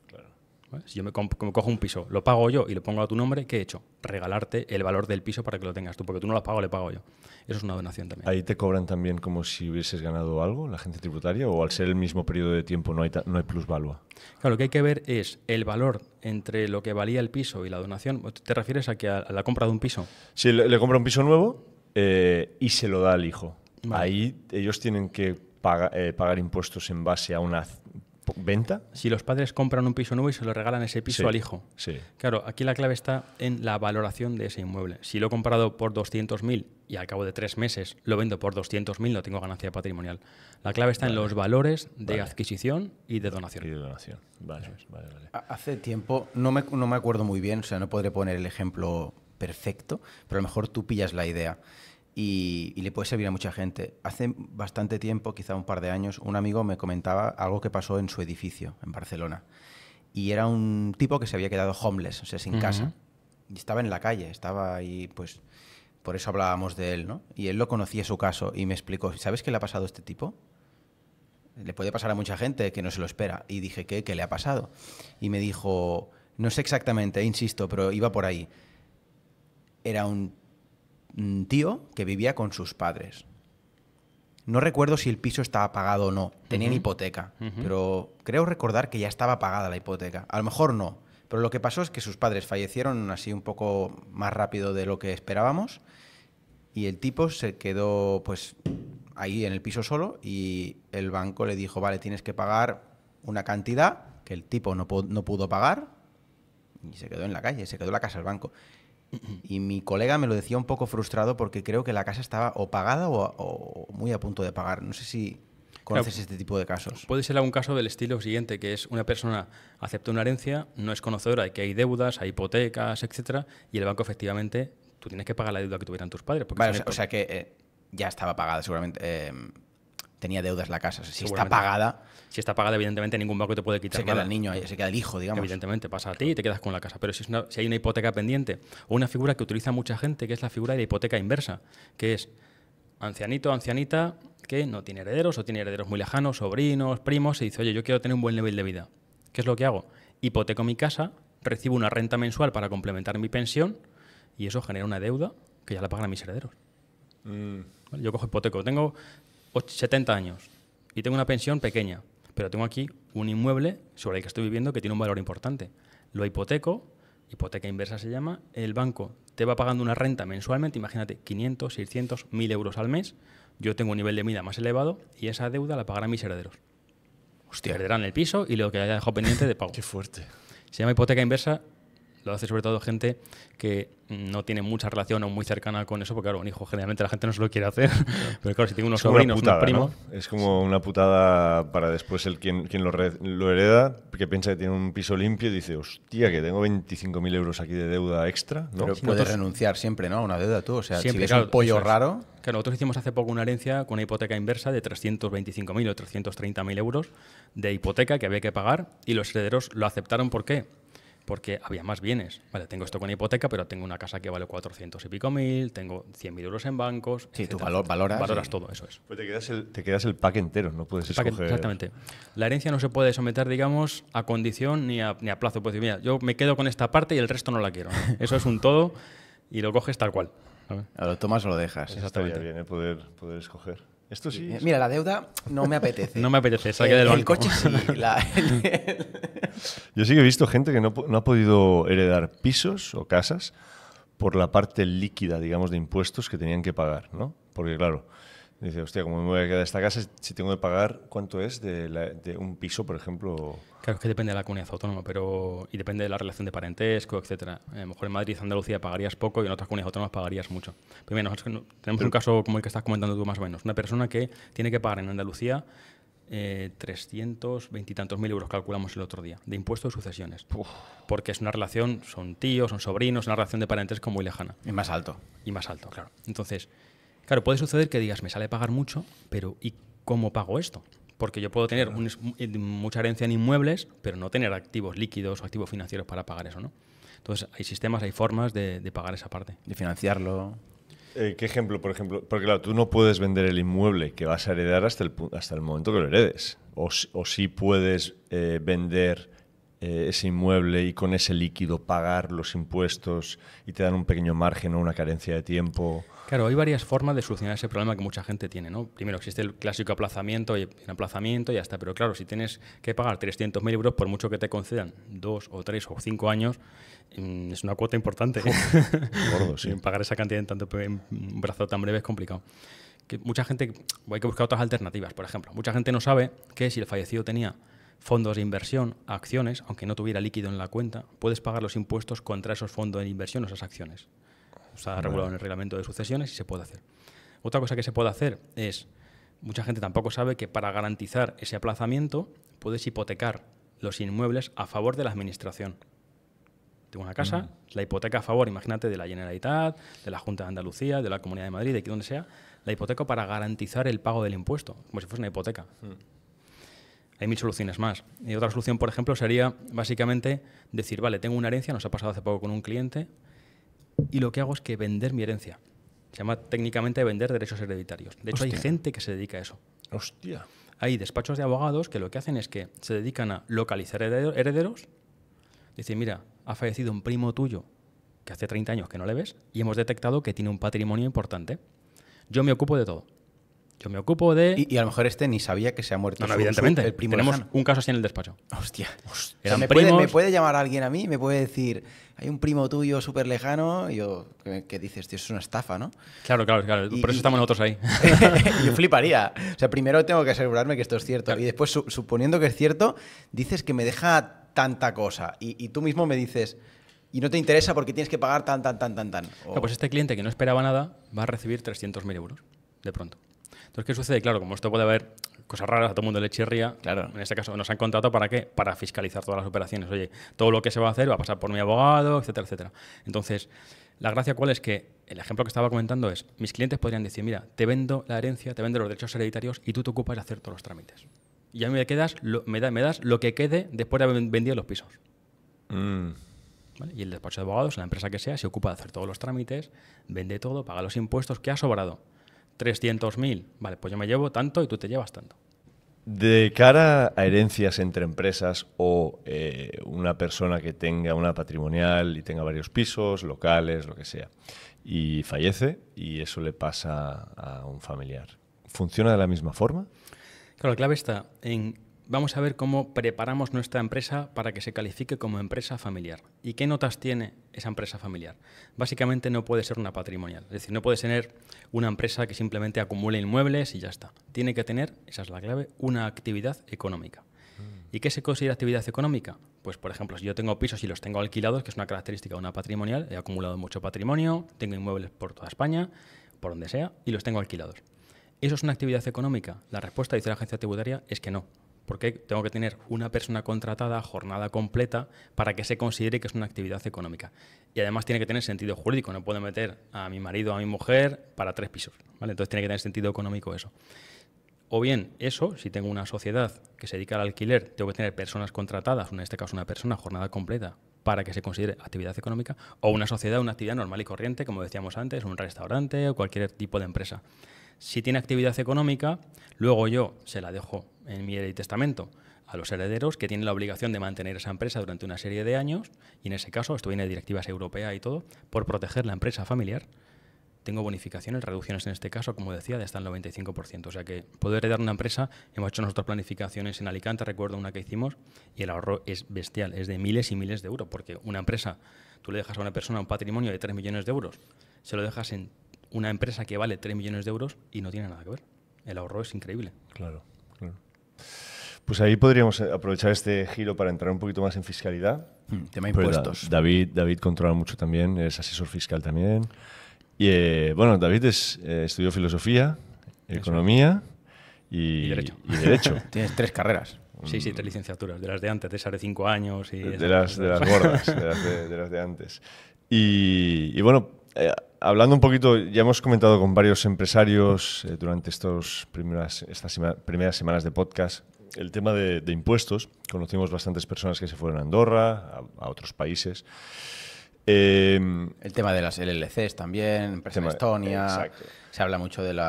claro. ¿Vale? Si yo me cojo un piso, lo pago yo y lo pongo a tu nombre, ¿qué he hecho? Regalarte el valor del piso para que lo tengas tú, porque tú no lo has pagado, le pago yo. Eso es una donación también. ¿Ahí te cobran también como si hubieses ganado algo, la agencia tributaria, o al ser el mismo periodo de tiempo no hay plusvalua? Claro, lo que hay que ver es el valor entre lo que valía el piso y la donación. ¿Te refieres a que a la compra de un piso? Si le compra un piso nuevo y se lo da al hijo, Vale. ahí ellos tienen que pagar impuestos en base a una ¿Venta? Si los padres compran un piso nuevo y se lo regalan ese piso Sí, al hijo. sí. Claro, aquí la clave está en la valoración de ese inmueble. Si lo he comprado por 200.000 y al cabo de 3 meses lo vendo por 200.000, no tengo ganancia patrimonial. La clave está en los valores de adquisición y de Y donación. de donación. Vale, vale, vale. Hace tiempo, no me acuerdo muy bien, o sea, no podré poner el ejemplo perfecto, pero a lo mejor tú pillas la idea y le puede servir a mucha gente. Hace bastante tiempo, quizá un par de años, un amigo me comentaba algo que pasó en su edificio en Barcelona. Y era un tipo que se había quedado homeless, o sea, sin casa. Y estaba en la calle, estaba ahí, pues, por eso hablábamos de él, ¿no? Y él lo conocía su caso y me explicó, ¿sabes qué le ha pasado a este tipo? Le puede pasar a mucha gente que no se lo espera. Y dije, ¿qué le ha pasado? Y me dijo, no sé exactamente, insisto, pero iba por ahí. Era un tío que vivía con sus padres. No recuerdo si el piso estaba pagado o no. Tenían hipoteca, pero creo recordar que ya estaba pagada la hipoteca. A lo mejor no, pero lo que pasó es que sus padres fallecieron así un poco más rápido de lo que esperábamos y el tipo se quedó pues ahí en el piso solo y el banco le dijo, vale, tienes que pagar una cantidad que el tipo no pudo pagar y se quedó en la calle, se quedó en la casa del banco. Y mi colega me lo decía un poco frustrado porque creo que la casa estaba o pagada o muy a punto de pagar. No sé si conoces este tipo de casos. Puede ser algún caso del estilo siguiente, que es una persona acepta una herencia, no es conocedora de que hay deudas, hay hipotecas, etcétera, y el banco efectivamente, tú tienes que pagar la deuda que tuvieran tus padres. Porque Vale, o sea que ya estaba pagada seguramente. Tenía deudas la casa. O sea, si está Seguramente. pagada, Si está pagada, evidentemente ningún banco te puede quitar se queda nada. el niño, se queda el hijo, digamos. Evidentemente, pasa a ti y te quedas con la casa. Pero si hay una hipoteca pendiente o una figura que utiliza mucha gente, que es la figura de la hipoteca inversa, que es ancianito o ancianita que no tiene herederos o tiene herederos muy lejanos, sobrinos, primos, y dice, oye, yo quiero tener un buen nivel de vida. ¿Qué es lo que hago? Hipoteco mi casa, recibo una renta mensual para complementar mi pensión y eso genera una deuda que ya la pagan a mis herederos. ¿Vale? Yo cojo hipoteco, tengo 70 años y tengo una pensión pequeña, pero tengo aquí un inmueble sobre el que estoy viviendo que tiene un valor importante. Lo hipoteco, hipoteca inversa se llama, el banco te va pagando una renta mensualmente, imagínate, 500, 600, 1.000 euros al mes, yo tengo un nivel de vida más elevado y esa deuda la pagarán mis herederos. Hostia. Perderán el piso y lo que haya dejado pendiente de pago. Qué fuerte. Se llama hipoteca inversa, lo hace sobre todo gente que no tiene mucha relación o muy cercana con eso, porque claro, un hijo generalmente la gente no se lo quiere hacer, pero claro, si tiene unos Es como una sobrinos, putada, unos primos... ¿no? Es como una putada para después quien lo hereda, que piensa que tiene un piso limpio y dice, hostia, que tengo 25.000 euros aquí de deuda extra, ¿no? Pero puedes renunciar siempre, ¿no? A una deuda tú. O sea, Siempre, si ves claro, un pollo eso es. raro, Claro, nosotros hicimos hace poco una herencia con una hipoteca inversa de 325.000 o 330.000 euros de hipoteca que había que pagar y los herederos lo aceptaron. ¿Por qué? Porque había más bienes. Vale, tengo esto con hipoteca, pero tengo una casa que vale 400 y pico mil, tengo 100.000 euros en bancos. Sí, tú etcétera. valoras Valoras y- todo, eso es. Pues te quedas el pack entero, no puedes escoger. Exactamente. La herencia no se puede someter, digamos, a condición ni a plazo. Puedes decir, mira, yo me quedo con esta parte y el resto no la quiero. ¿No? Eso es un todo y lo coges tal cual. ¿sabes? o lo tomas o lo dejas. Eso estaría bien, poder escoger. Esto sí. Mira, la deuda no me apetece. No me apetece, salga del banco. El coche sí. Yo sí que he visto gente que no ha podido heredar pisos o casas por la parte líquida, digamos, de impuestos que tenían que pagar, ¿no? Porque claro, dice, hostia, ¿cómo me voy a quedar esta casa si tengo que pagar cuánto es de un piso, por ejemplo? Claro, es que depende de la comunidad autónoma, y depende de la relación de parentesco, etcétera. A lo mejor en Madrid, Andalucía pagarías poco y en otras comunidades autónomas pagarías mucho. Pero mira, nosotros tenemos un caso como el que estás comentando tú más o menos. Una persona que tiene que pagar en Andalucía 320 y tantos mil euros, calculamos el otro día, de impuestos de sucesiones. Porque es una relación, son tíos, son sobrinos, una relación de parentesco muy lejana. Es más alto. Y más alto, claro. Entonces, claro, puede suceder que digas, me sale pagar mucho, pero ¿y cómo pago esto? Porque yo puedo tener mucha herencia en inmuebles, pero no tener activos líquidos o activos financieros para pagar eso, ¿no? Entonces, hay sistemas, hay formas de pagar esa parte. De financiarlo. ¿Qué ejemplo, por ejemplo? Porque claro, tú no puedes vender el inmueble que vas a heredar hasta el momento que lo heredes. O sí puedes vender ese inmueble y con ese líquido pagar los impuestos y te dan un pequeño margen o una carencia de tiempo. Claro, hay varias formas de solucionar ese problema que mucha gente tiene, ¿no? Primero, existe el clásico aplazamiento y el aplazamiento y ya está. Pero claro, si tienes que pagar 300.000 euros, por mucho que te concedan 2 o 3 o 5 años, es una cuota importante. Gordo, sí. Pagar esa cantidad en un plazo tan breve es complicado. Que mucha gente, hay que buscar otras alternativas, por ejemplo. Mucha gente no sabe que si el fallecido tenía fondos de inversión, acciones, aunque no tuviera líquido en la cuenta, puedes pagar los impuestos contra esos fondos de inversión o esas acciones. Está regulado en el reglamento de sucesiones y se puede hacer. Otra cosa que se puede hacer es, mucha gente tampoco sabe que para garantizar ese aplazamiento puedes hipotecar los inmuebles a favor de la administración. Tengo una casa, la hipoteca a favor, imagínate, de la Generalitat, de la Junta de Andalucía, de la Comunidad de Madrid, de aquí donde sea, la hipoteco para garantizar el pago del impuesto, como si fuese una hipoteca. Hay 1000 soluciones más. Y otra solución, por ejemplo, sería básicamente decir, vale, tengo una herencia, nos ha pasado hace poco con un cliente, y lo que hago es que vender mi herencia. Se llama técnicamente vender derechos hereditarios. De hecho, hay gente que se dedica a eso. Hostia. Hay despachos de abogados que lo que hacen es que se dedican a localizar herederos. Dicen, mira, ha fallecido un primo tuyo que hace 30 años que no le ves y hemos detectado que tiene un patrimonio importante. Yo me ocupo de todo. Yo me ocupo de... Y a lo mejor ni sabía que se ha muerto. No, evidentemente. El primo Tenemos lejano. un caso así en el despacho. Hostia. Eran ¿me puede llamar alguien a mí? ¿Me puede decir, hay un primo tuyo súper lejano? Y yo, ¿qué dices? Tío, eso es una estafa, ¿no? Claro. Por eso estamos nosotros ahí. Yo fliparía. O sea, primero tengo que asegurarme que esto es cierto. Claro. Y después, suponiendo que es cierto, dices que me deja tanta cosa. Y tú mismo me dices... Y no te interesa porque tienes que pagar tan. Claro, pues este cliente que no esperaba nada va a recibir 300.000 euros de pronto. Entonces, ¿qué sucede? Claro, como esto puede haber cosas raras, a todo el mundo le chirría. Claro. En este caso, nos han contratado ¿para qué? Para fiscalizar todas las operaciones. Oye, todo lo que se va a hacer va a pasar por mi abogado, etcétera, etcétera. Entonces, la gracia cuál es que el ejemplo que estaba comentando es, mis clientes podrían decir, mira, te vendo la herencia, te vendo los derechos hereditarios y tú te ocupas de hacer todos los trámites. Y a mí me das lo que quede después de haber vendido los pisos. ¿Vale? Y el despacho de abogados, la empresa que sea, se ocupa de hacer todos los trámites, vende todo, paga los impuestos. ¿Qué ha sobrado? 300.000. Vale, pues yo me llevo tanto y tú te llevas tanto. De cara a herencias entre empresas o una persona que tenga una patrimonial y tenga varios pisos, locales, lo que sea, y fallece y eso le pasa a un familiar, ¿funciona de la misma forma? Claro, la clave está en... Vamos a ver cómo preparamos nuestra empresa para que se califique como empresa familiar. ¿Y qué notas tiene esa empresa familiar? Básicamente no puede ser una patrimonial. Es decir, no puede ser una empresa que simplemente acumule inmuebles y ya está. Tiene que tener, esa es la clave, una actividad económica. ¿Y qué se considera actividad económica? Pues, por ejemplo, si yo tengo pisos y los tengo alquilados, que es una característica de una patrimonial, he acumulado mucho patrimonio, tengo inmuebles por toda España, por donde sea, y los tengo alquilados. ¿Eso es una actividad económica? La respuesta, dice la agencia tributaria, es que no. Porque tengo que tener una persona contratada, jornada completa, para que se considere que es una actividad económica. Y además tiene que tener sentido jurídico. No puedo meter a mi marido o a mi mujer para 3 pisos. ¿Vale? Entonces tiene que tener sentido económico eso. O bien eso, si tengo una sociedad que se dedica al alquiler, tengo que tener personas contratadas, en este caso una persona, jornada completa, para que se considere actividad económica. O una sociedad, una actividad normal y corriente, como decíamos antes, un restaurante o cualquier tipo de empresa. Si tiene actividad económica, luego yo se la dejo en mi testamento a los herederos que tienen la obligación de mantener esa empresa durante una serie de años y en ese caso, esto viene de directivas europeas y todo, por proteger la empresa familiar, tengo bonificaciones, reducciones en este caso, como decía, de hasta el 95%. O sea que puedo heredar una empresa, hemos hecho nosotros planificaciones en Alicante, recuerdo una que hicimos, y el ahorro es bestial, es de miles y miles de euros, porque una empresa, tú le dejas a una persona un patrimonio de 3 millones de euros, se lo dejas en una empresa que vale 3 millones de euros y no tiene nada que ver. El ahorro es increíble. Claro. Pues ahí podríamos aprovechar este giro para entrar un poquito más en fiscalidad. Tema impuestos. David controla mucho también, es asesor fiscal también. Y bueno, David estudió filosofía, economía y derecho. Tienes 3 carreras. Sí, 3 licenciaturas, de las de antes, de esas de 5 años. Y de las gordas, de las de antes. Y bueno, hablando un poquito, ya hemos comentado con varios empresarios durante estas primeras semanas de podcast el tema de impuestos. Conocimos bastantes personas que se fueron a Andorra, a otros países. El tema de las LLCs también, empresa en Estonia. Exacto. Se habla mucho del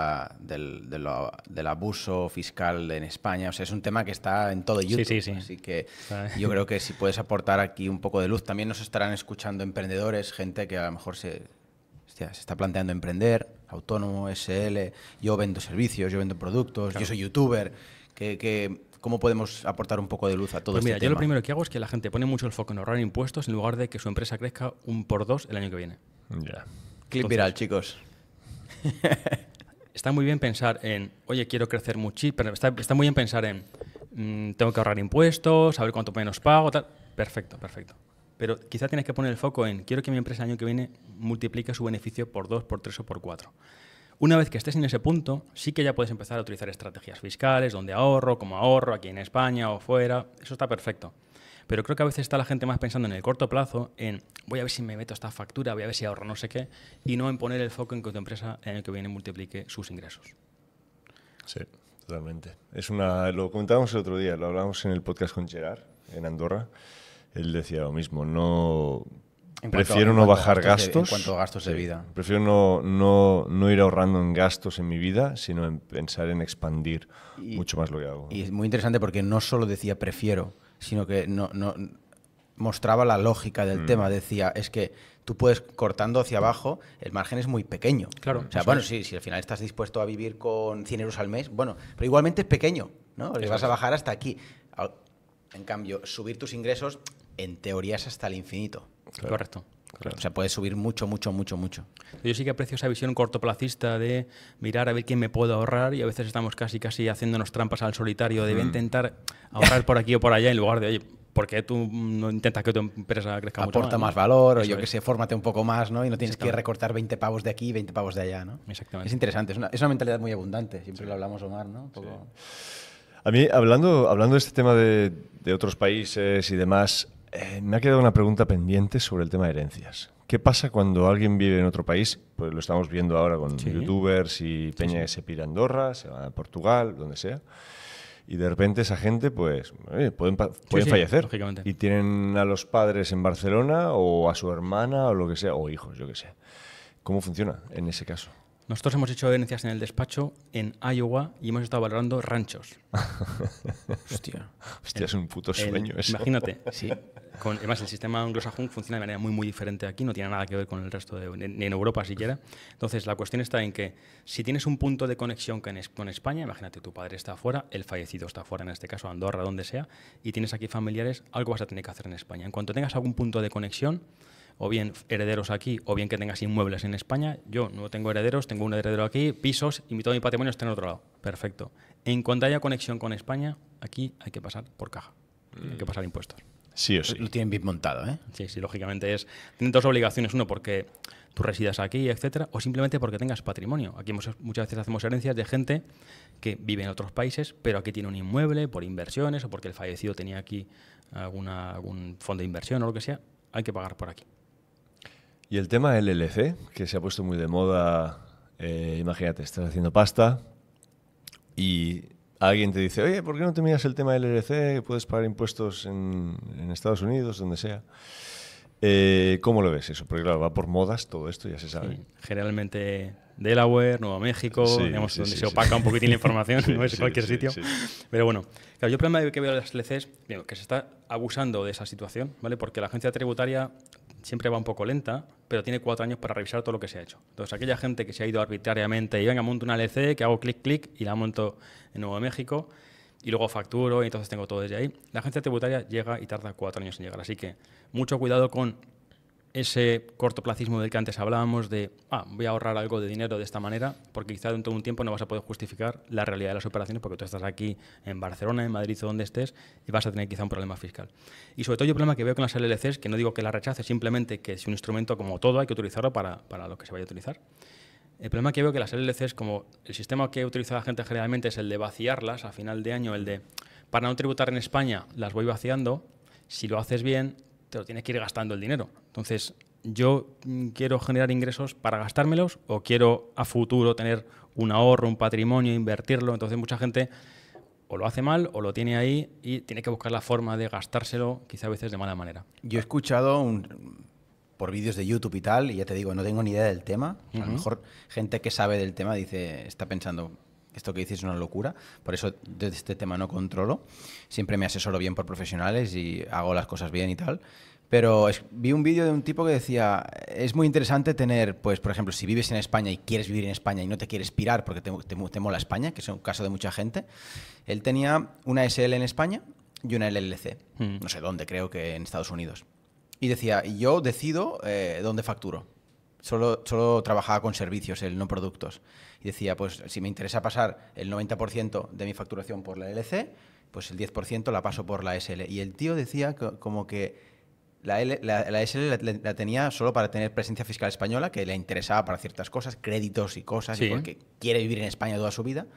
abuso fiscal en España. O sea, es un tema que está en todo YouTube. Sí. Así que yo creo que si puedes aportar aquí un poco de luz, también nos estarán escuchando emprendedores, gente que a lo mejor se está planteando emprender, autónomo, SL. Yo vendo servicios, yo vendo productos, claro. Yo soy youtuber. ¿Cómo podemos aportar un poco de luz a todo este tema? Yo lo primero que hago es que la gente pone mucho el foco en ahorrar impuestos en lugar de que su empresa crezca un por 2 el año que viene. Ya. Clip viral, chicos. Está muy bien pensar en, oye, quiero crecer muchísimo, pero está muy bien pensar en, tengo que ahorrar impuestos, saber cuánto menos pago, tal. Perfecto, perfecto. Pero quizá tienes que poner el foco en quiero que mi empresa el año que viene multiplique su beneficio por 2, por 3 o por 4. Una vez que estés en ese punto, sí que ya puedes empezar a utilizar estrategias fiscales, donde ahorro, como ahorro, aquí en España o fuera. Eso está perfecto. Pero creo que a veces está la gente más pensando en el corto plazo, en voy a ver si me meto esta factura, voy a ver si ahorro no sé qué, y no en poner el foco en que tu empresa el año que viene multiplique sus ingresos. Sí, totalmente. Lo comentábamos el otro día, lo hablábamos en el podcast con Gerard, en Andorra. Él decía lo mismo, prefiero no bajar gastos. En cuanto a gastos de vida. Prefiero no ir ahorrando en gastos en mi vida, sino en pensar en expandir mucho más lo que hago. Y es muy interesante porque no solo decía prefiero, sino que no mostraba la lógica del tema. Decía, es que tú puedes, cortando hacia abajo, el margen es muy pequeño. Claro. O sea, bueno, sí, si al final estás dispuesto a vivir con 100 euros al mes, bueno, pero igualmente es pequeño, ¿no? Le vas a bajar hasta aquí. En cambio, subir tus ingresos, en teoría, es hasta el infinito. Claro. Correcto. O sea, puedes subir mucho, mucho, mucho, mucho. Yo sí que aprecio esa visión cortoplacista de mirar a ver quién me puedo ahorrar, y a veces estamos casi haciéndonos trampas al solitario de voy a intentar ahorrar por aquí o por allá en lugar de, oye, ¿por qué tú no intentas que tu empresa crezca mucho más? Aporta más valor, o yo que sé, fórmate un poco más, ¿no? Y no tienes que recortar 20 pavos de aquí y 20 pavos de allá, ¿no? Exactamente. Es interesante, es una mentalidad muy abundante. Siempre lo hablamos, Omar, ¿no? Un poco... Sí. A mí, hablando de este tema de otros países y demás, me ha quedado una pregunta pendiente sobre el tema de herencias. ¿Qué pasa cuando alguien vive en otro país? Pues lo estamos viendo ahora con youtubers y peña que se pira a Andorra, se va a Portugal, donde sea. Y de repente esa gente, pues, pueden fallecer. Lógicamente. Y tienen a los padres en Barcelona o a su hermana o lo que sea, o hijos, yo que sé. ¿Cómo funciona en ese caso? Nosotros hemos hecho herencias en el despacho en Iowa y hemos estado valorando ranchos. Hostia, es un puto sueño eso. Imagínate, sí. Además, el sistema anglosajón funciona de manera muy, muy diferente aquí, no tiene nada que ver con el resto ni en Europa siquiera. Entonces, la cuestión está en que si tienes un punto de conexión con España, imagínate, tu padre está afuera, el fallecido está afuera, en este caso Andorra, donde sea, y tienes aquí familiares, algo vas a tener que hacer en España. En cuanto tengas algún punto de conexión, o bien herederos aquí, o bien que tengas inmuebles en España. Yo no tengo herederos, tengo un heredero aquí, pisos, y todo mi patrimonio está en otro lado. Perfecto. En cuanto haya conexión con España, aquí hay que pasar por caja. Hay que pasar impuestos. Sí o sí. Lo tienen bien montado, ¿eh? Sí, lógicamente tienen dos obligaciones. Uno, porque tú residas aquí, etcétera, o simplemente porque tengas patrimonio. Aquí muchas veces hacemos herencias de gente que vive en otros países, pero aquí tiene un inmueble por inversiones o porque el fallecido tenía aquí algún fondo de inversión o lo que sea. Hay que pagar por aquí. Y el tema LLC, que se ha puesto muy de moda, imagínate, estás haciendo pasta y alguien te dice, oye, ¿por qué no te miras el tema LLC? Puedes pagar impuestos en Estados Unidos, donde sea. ¿Cómo lo ves eso? Porque claro, va por modas todo esto, ya se sabe. Sí, generalmente Delaware, Nuevo México, donde se opaca un poquitín la información, no es cualquier sitio. Sí. Pero bueno, claro, yo el problema que veo de las LLCs, que se está abusando de esa situación, ¿vale? Porque la agencia tributaria siempre va un poco lenta, pero tiene 4 años para revisar todo lo que se ha hecho. Entonces, aquella gente que se ha ido arbitrariamente y venga, monto una LLC, que hago clic y la monto en Nuevo México y luego facturo y entonces tengo todo desde ahí, la agencia tributaria llega y tarda 4 años en llegar. Así que mucho cuidado con ese cortoplacismo del que antes hablábamos de voy a ahorrar algo de dinero de esta manera, porque quizá dentro de un tiempo no vas a poder justificar la realidad de las operaciones porque tú estás aquí en Barcelona, en Madrid o donde estés y vas a tener quizá un problema fiscal. Y sobre todo yo el problema que veo con las LLCs, que no digo que la rechace, simplemente que es un instrumento como todo, hay que utilizarlo para lo que se vaya a utilizar. El problema que veo que las LLCs, como el sistema que utiliza la gente generalmente es el de vaciarlas a final de año, el de para no tributar en España las voy vaciando, si lo haces bien te lo tienes que ir gastando el dinero. Entonces, yo quiero generar ingresos para gastármelos o quiero a futuro tener un ahorro, un patrimonio, invertirlo. Entonces, mucha gente o lo hace mal o lo tiene ahí y tiene que buscar la forma de gastárselo, quizá a veces de mala manera. Yo he escuchado por vídeos de YouTube y tal, y ya te digo, no tengo ni idea del tema. A lo mejor gente que sabe del tema está pensando, esto que dices es una locura, por eso de este tema no controlo. Siempre me asesoro bien por profesionales y hago las cosas bien y tal. Pero vi un vídeo de un tipo que decía, es muy interesante tener, pues por ejemplo, si vives en España y quieres vivir en España y no te quieres pirar porque te mola España, que es un caso de mucha gente, él tenía una SL en España y una LLC, no sé dónde, creo que en Estados Unidos. Y decía, yo decido dónde facturo. solo trabajaba con servicios, él, no productos. Y decía, pues si me interesa pasar el 90% de mi facturación por la LC, pues el 10% la paso por la SL. Y el tío decía como que la SL la tenía solo para tener presencia fiscal española, que le interesaba para ciertas cosas, créditos y cosas, Sí. y porque quiere vivir en España toda su vida,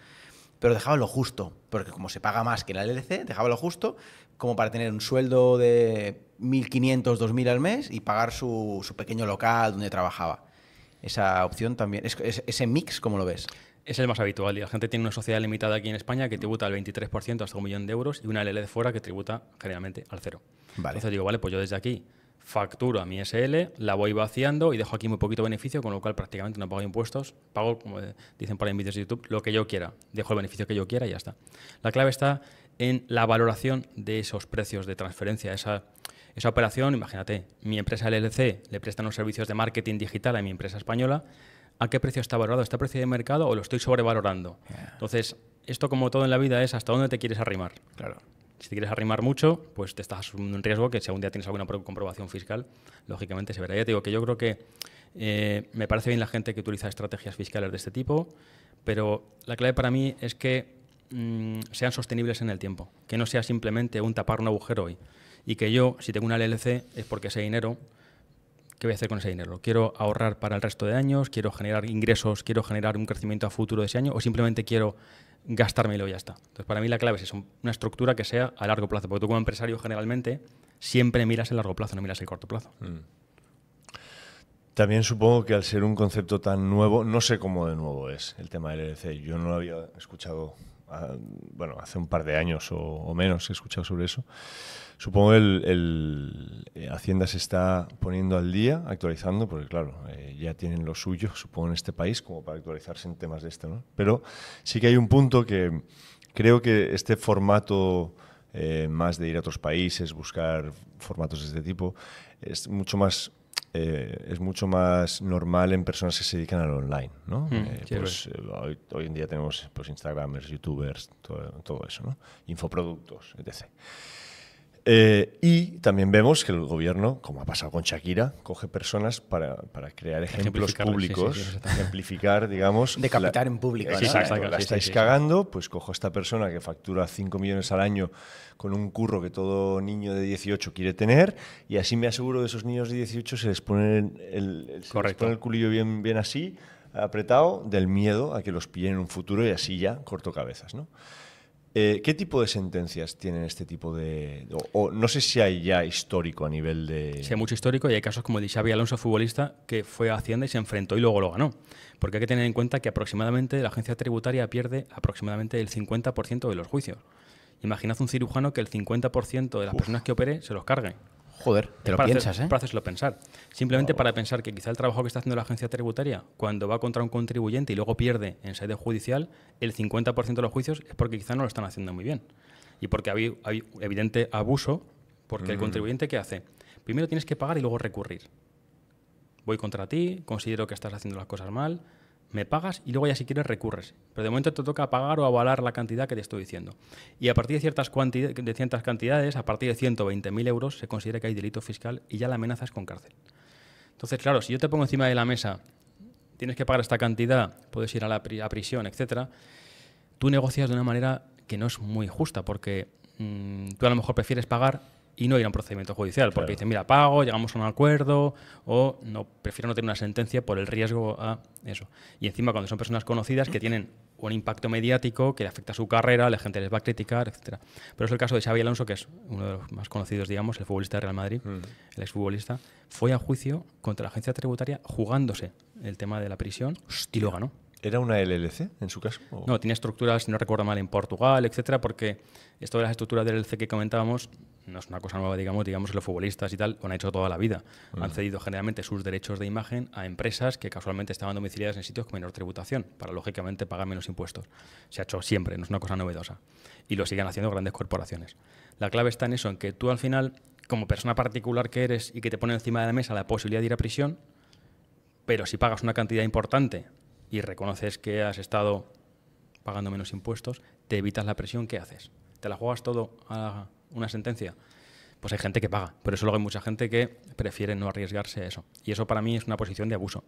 pero dejaba lo justo, porque como se paga más que la LLC, dejaba lo justo como para tener un sueldo de 1.500, 2.000 al mes y pagar su pequeño local donde trabajaba. Esa opción también, ese mix, ¿cómo lo ves? Es el más habitual y la gente tiene una sociedad limitada aquí en España que tributa al 23% hasta 1 millón de euros y una LL de fuera que tributa generalmente al 0. Vale. Entonces digo, vale, pues yo desde aquí facturo a mi SL, la voy vaciando y dejo aquí muy poquito beneficio, con lo cual prácticamente no pago impuestos, pago, como dicen por ahí en vídeos de YouTube, lo que yo quiera, dejo el beneficio que yo quiera y ya está. La clave está en la valoración de esos precios de transferencia, esa operación. Imagínate, mi empresa LLC le presta unos servicios de marketing digital a mi empresa española. ¿A qué precio está valorado? ¿Está a precio de mercado o lo estoy sobrevalorando? Entonces, esto como todo en la vida es hasta dónde te quieres arrimar. Claro. Si te quieres arrimar mucho, pues te estás asumiendo un riesgo que si algún día tienes alguna comprobación fiscal, lógicamente se verá. Ya te digo que yo creo que me parece bien la gente que utiliza estrategias fiscales de este tipo, pero la clave para mí es que sean sostenibles en el tiempo, que no sea simplemente un tapar un agujero hoy. Y que yo, si tengo una LLC, es porque ese dinero, ¿qué voy a hacer con ese dinero? ¿Quiero ahorrar para el resto de años? ¿Quiero generar ingresos? ¿Quiero generar un crecimiento a futuro de ese año? ¿O simplemente quiero gastármelo y ya está? Entonces, para mí la clave es eso, una estructura que sea a largo plazo, porque tú como empresario generalmente siempre miras el largo plazo, no miras el corto plazo. También supongo que al ser un concepto tan nuevo, no sé cómo de nuevo es el tema del LLC. Yo no lo había escuchado, bueno, hace un par de años o menos he escuchado sobre eso. Supongo que Hacienda se está poniendo al día, actualizando, porque claro, ya tienen lo suyo, supongo, en este país, como para actualizarse en temas de esto, ¿no? Pero sí que hay un punto que creo que este formato más de ir a otros países, buscar formatos de este tipo, es mucho más normal en personas que se dedican al online, ¿no? Hoy en día tenemos pues, Instagramers, YouTubers, todo eso, ¿no? Infoproductos, etc. Y también vemos que el gobierno, como ha pasado con Shakira, coge personas para crear ejemplos públicos, ejemplificar, digamos... Decapitar en público. Exacto, la estáis cagando, pues cojo a esta persona que factura 5 millones al año con un curro que todo niño de 18 quiere tener y así me aseguro de esos niños de 18 se les pone el culillo bien así, apretado, del miedo a que los pillen en un futuro y así ya corto cabezas, ¿no? ¿Qué tipo de sentencias tienen este tipo de...? O no sé si hay ya histórico a nivel de... Sí, hay mucho histórico y hay casos como el de Xabi Alonso, futbolista, que fue a Hacienda y se enfrentó y luego lo ganó. Porque hay que tener en cuenta que aproximadamente la agencia tributaria pierde aproximadamente el 50% de los juicios. Imaginad un cirujano que el 50% de las personas que opere se los cargue. Joder, te lo piensas, Para hacérselo pensar. Simplemente para pensar que quizá el trabajo que está haciendo la agencia tributaria, cuando va contra un contribuyente y luego pierde en sede judicial, el 50% de los juicios es porque quizá no lo están haciendo muy bien. Y porque hay evidente abuso, porque el contribuyente, ¿qué hace? Primero tienes que pagar y luego recurrir. Voy contra ti, considero que estás haciendo las cosas mal, me pagas y luego ya si quieres recurres. Pero de momento te toca pagar o avalar la cantidad que te estoy diciendo. Y a partir de ciertas cantidades, a partir de 120.000 euros, se considera que hay delito fiscal y ya la amenaza es con cárcel. Entonces, claro, si yo te pongo encima de la mesa, tienes que pagar esta cantidad, puedes ir a la prisión, etcétera, tú negocias de una manera que no es muy justa, porque tú a lo mejor prefieres pagar y no ir a un procedimiento judicial, porque dicen, mira, pago, llegamos a un acuerdo, o no, prefiero no tener una sentencia por el riesgo a eso. Y encima cuando son personas conocidas que tienen un impacto mediático que le afecta a su carrera, la gente les va a criticar, etcétera. Pero es el caso de Xabi Alonso, que es uno de los más conocidos, digamos, el futbolista de Real Madrid, el exfutbolista, fue a juicio contra la agencia tributaria jugándose el tema de la prisión y lo ganó. ¿Era una LLC en su caso? ¿O? No, tiene estructuras, si no recuerdo mal, en Portugal, etcétera, porque esto de las estructuras del LLC que comentábamos no es una cosa nueva, digamos, los futbolistas y tal, lo han hecho toda la vida. Han cedido generalmente sus derechos de imagen a empresas que casualmente estaban domiciliadas en sitios con menor tributación, para lógicamente pagar menos impuestos. Se ha hecho siempre, no es una cosa novedosa. Y lo siguen haciendo grandes corporaciones. La clave está en eso, en que tú al final, como persona particular que eres y que te pone encima de la mesa la posibilidad de ir a prisión, pero si pagas una cantidad importante y reconoces que has estado pagando menos impuestos, te evitas la presión, ¿qué haces? ¿Te la juegas todo a una sentencia? pues hay gente que paga. Pero eso luego hay mucha gente que prefiere no arriesgarse a eso. Y eso para mí es una posición de abuso.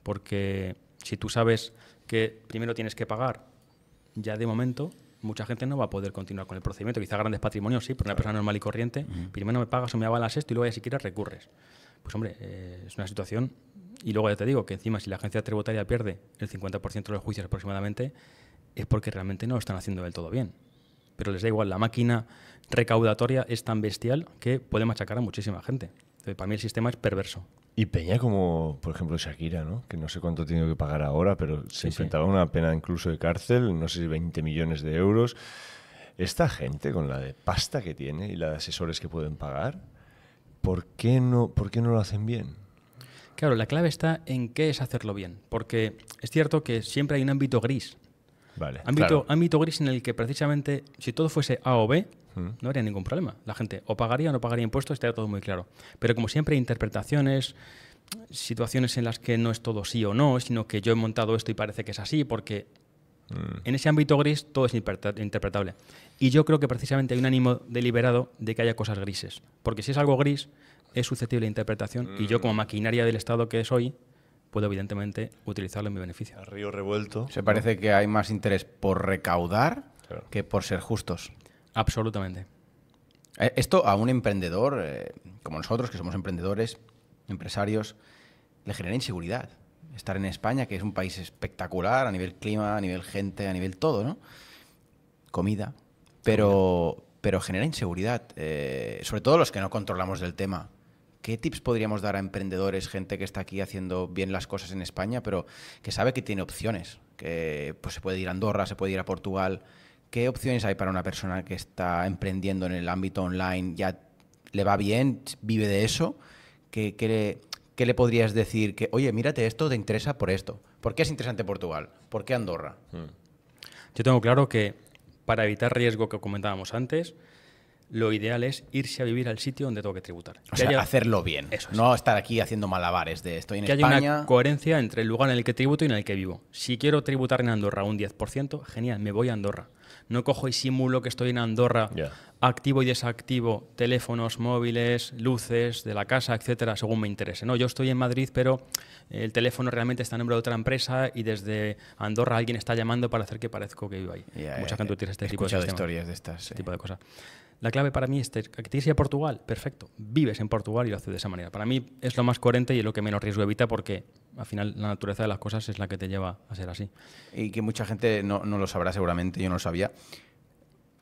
Porque si tú sabes que primero tienes que pagar, ya de momento mucha gente no va a poder continuar con el procedimiento. Quizá grandes patrimonios sí, pero una persona normal y corriente, primero me pagas o me avalas esto y luego ya si quieres recurres. Pues hombre, es una situación. Y luego ya te digo que encima si la agencia tributaria pierde el 50% de los juicios aproximadamente, es porque realmente no lo están haciendo del todo bien. Pero les da igual, la máquina recaudatoria es tan bestial que puede machacar a muchísima gente. Entonces, para mí el sistema es perverso. Y peña como, por ejemplo, Shakira, ¿no? Que no sé cuánto tiene que pagar ahora, pero se enfrentaba a una pena incluso de cárcel, no sé si 20 millones de euros. Esta gente, con la de pasta que tiene y la de asesores que pueden pagar, ¿por qué no lo hacen bien? Claro, la clave está en qué es hacerlo bien. Porque es cierto que siempre hay un ámbito gris. Vale, Ámbito gris en el que precisamente, si todo fuese A o B, no habría ningún problema. La gente o pagaría o no pagaría impuestos, estaría todo muy claro. Pero como siempre hay interpretaciones, situaciones en las que no es todo sí o no, sino que yo he montado esto y parece que es así, porque en ese ámbito gris todo es interpretable. Y yo creo que precisamente hay un ánimo deliberado de que haya cosas grises. Porque si es algo gris, es susceptible de interpretación y yo como maquinaria del Estado que soy, puedo evidentemente utilizarlo en mi beneficio. A río revuelto. Se parece que hay más interés por recaudar que por ser justos. Absolutamente. Esto a un emprendedor, como nosotros, que somos emprendedores, empresarios, le genera inseguridad. Estar en España, que es un país espectacular a nivel clima, a nivel gente, a nivel todo, ¿no? Comida. Pero genera inseguridad. Sobre todo los que no controlamos del tema. ¿Qué tips podríamos dar a emprendedores, gente que está aquí haciendo bien las cosas en España, pero que sabe que tiene opciones? Que pues, se puede ir a Andorra, se puede ir a Portugal. ¿Qué opciones hay para una persona que está emprendiendo en el ámbito online? ¿Ya le va bien? ¿Vive de eso? ¿Qué le podrías decir? Que, oye, mírate esto, te interesa por esto. ¿Por qué es interesante Portugal? ¿Por qué Andorra? Yo tengo claro que para evitar riesgo que comentábamos antes, lo ideal es irse a vivir al sitio donde tengo que tributar. O sea, hacerlo bien. Eso es. No estar aquí haciendo malabares de estoy en que España. haya una coherencia entre el lugar en el que tributo y en el que vivo. Si quiero tributar en Andorra un 10%, genial, me voy a Andorra. No cojo y simulo que estoy en Andorra, activo y desactivo teléfonos móviles, luces de la casa, etcétera, según me interese. No, yo estoy en Madrid, pero el teléfono realmente está en nombre de otra empresa y desde Andorra alguien está llamando para hacer que parezco que vivo ahí. Mucha gente utiliza este tipo de sistemas, historias de estas. este tipo de cosas. La clave para mí es que te quieres ir a Portugal, perfecto. Vives en Portugal y lo haces de esa manera. Para mí es lo más coherente y es lo que menos riesgo evita porque al final la naturaleza de las cosas es la que te lleva a ser así. Y que mucha gente no lo sabrá seguramente, yo no lo sabía.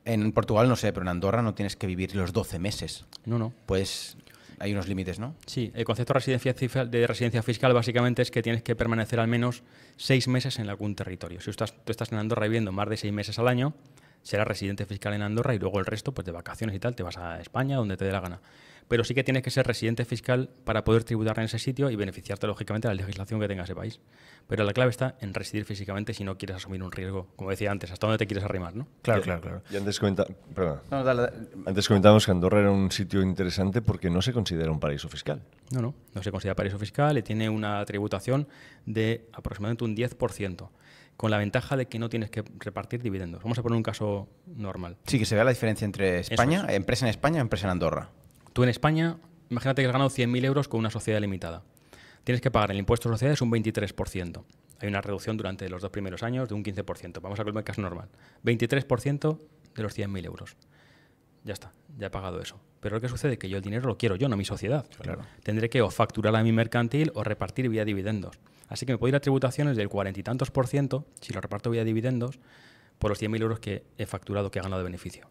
En Portugal no sé, pero en Andorra no tienes que vivir los 12 meses. No. Pues hay unos límites, ¿no? Sí, el concepto de residencia fiscal básicamente es que tienes que permanecer al menos 6 meses en algún territorio. Si tú estás en Andorra viviendo más de 6 meses al año, serás residente fiscal en Andorra y luego el resto, pues de vacaciones y tal, te vas a España, donde te dé la gana. Pero sí que tienes que ser residente fiscal para poder tributar en ese sitio y beneficiarte, lógicamente, de la legislación que tenga ese país. Pero la clave está en residir físicamente si no quieres asumir un riesgo, como decía antes, hasta dónde te quieres arrimar, ¿no? Claro. Y antes antes comentábamos que Andorra era un sitio interesante porque no se considera un paraíso fiscal. No se considera paraíso fiscal y tiene una tributación de aproximadamente un 10%. Con la ventaja de que no tienes que repartir dividendos. Vamos a poner un caso normal. Sí, que se vea la diferencia entre España, empresa en España y empresa en Andorra. Tú en España, imagínate que has ganado 100.000 euros con una sociedad limitada. Tienes que pagar el impuesto de sociedades un 23%. Hay una reducción durante los 2 primeros años de un 15%. Vamos a poner el caso normal. 23% de los 100.000 euros. Ya está, ya he pagado eso. Pero ¿qué sucede? Que yo el dinero lo quiero yo, no mi sociedad. Claro. Tendré que o facturar a mi mercantil o repartir vía dividendos. Así que me puedo ir a tributaciones del 40 y tantos %, si lo reparto vía dividendos, por los 100.000 euros que he facturado, que he ganado de beneficio.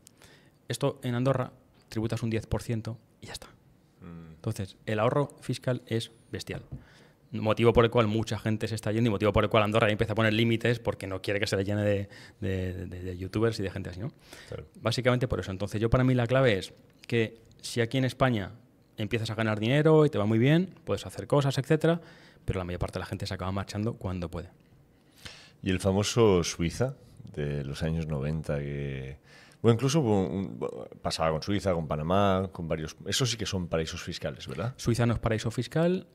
Esto en Andorra tributas un 10% y ya está. Entonces, el ahorro fiscal es bestial. Motivo por el cual mucha gente se está yendo y motivo por el cual Andorra empieza a poner límites porque no quiere que se le llene de youtubers y de gente así, ¿no? Claro. Básicamente por eso. Entonces, yo para mí la clave es que si aquí en España empiezas a ganar dinero y te va muy bien, puedes hacer cosas, etcétera, pero la mayor parte de la gente se acaba marchando cuando puede. Y el famoso Suiza de los años 90 que O incluso pasaba con Suiza, con Panamá, con varios... Eso sí que son paraísos fiscales, ¿verdad? Suiza no es paraíso fiscal.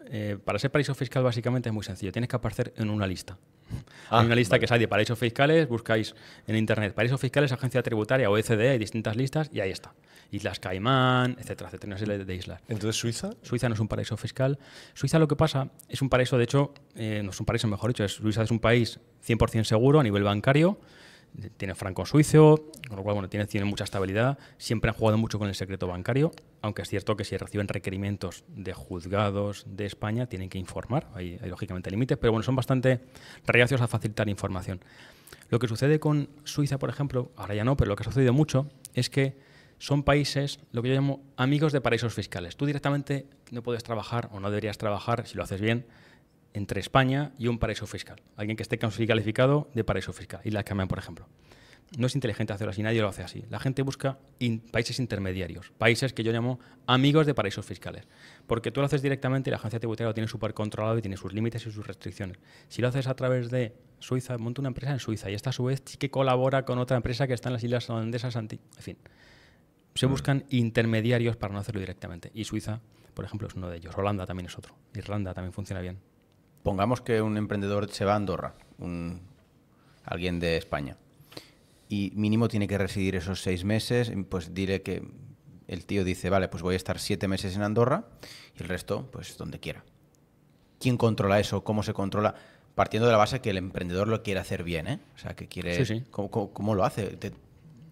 Para ser paraíso fiscal básicamente es muy sencillo. Tienes que aparecer en una lista. Hay una lista que sale de paraísos fiscales, buscáis en internet paraísos fiscales, agencia tributaria, OECD, hay distintas listas y ahí está. Islas Caimán, etcétera, etcétera, una serie de islas. Entonces, ¿Suiza? Suiza no es un paraíso fiscal. Suiza lo que pasa es un paraíso, de hecho, no es un paraíso, mejor dicho, Suiza es un país 100% seguro a nivel bancario. Tiene franco suizo, con lo cual bueno, tiene mucha estabilidad. Siempre han jugado mucho con el secreto bancario, aunque es cierto que si reciben requerimientos de juzgados de España tienen que informar. Hay lógicamente límites, pero bueno, son bastante reacios a facilitar información. Lo que sucede con Suiza, por ejemplo, ahora ya no, pero lo que ha sucedido mucho es que son países, lo que yo llamo amigos de paraísos fiscales. Tú directamente no puedes trabajar o no deberías trabajar, si lo haces bien, entre España y un paraíso fiscal. Alguien que esté calificado de paraíso fiscal. Islas Caimán, por ejemplo. No es inteligente hacerlo así, nadie lo hace así. La gente busca países intermediarios, países que yo llamo amigos de paraísos fiscales. Porque tú lo haces directamente y la agencia tributaria lo tiene súper controlado y tiene sus límites y sus restricciones. Si lo haces a través de Suiza, monta una empresa en Suiza y esta a su vez sí que colabora con otra empresa que está en las Islas Holandesas. En fin, se buscan intermediarios para no hacerlo directamente. Y Suiza, por ejemplo, es uno de ellos. Holanda también es otro. Irlanda también funciona bien. Pongamos que un emprendedor se va a Andorra, alguien de España, y mínimo tiene que residir esos 6 meses, pues diré que el tío dice, vale, pues voy a estar 7 meses en Andorra y el resto, pues donde quiera. ¿Quién controla eso? ¿Cómo se controla? Partiendo de la base que el emprendedor lo quiere hacer bien, ¿eh? O sea, que quiere... Sí, sí. ¿Cómo lo hace?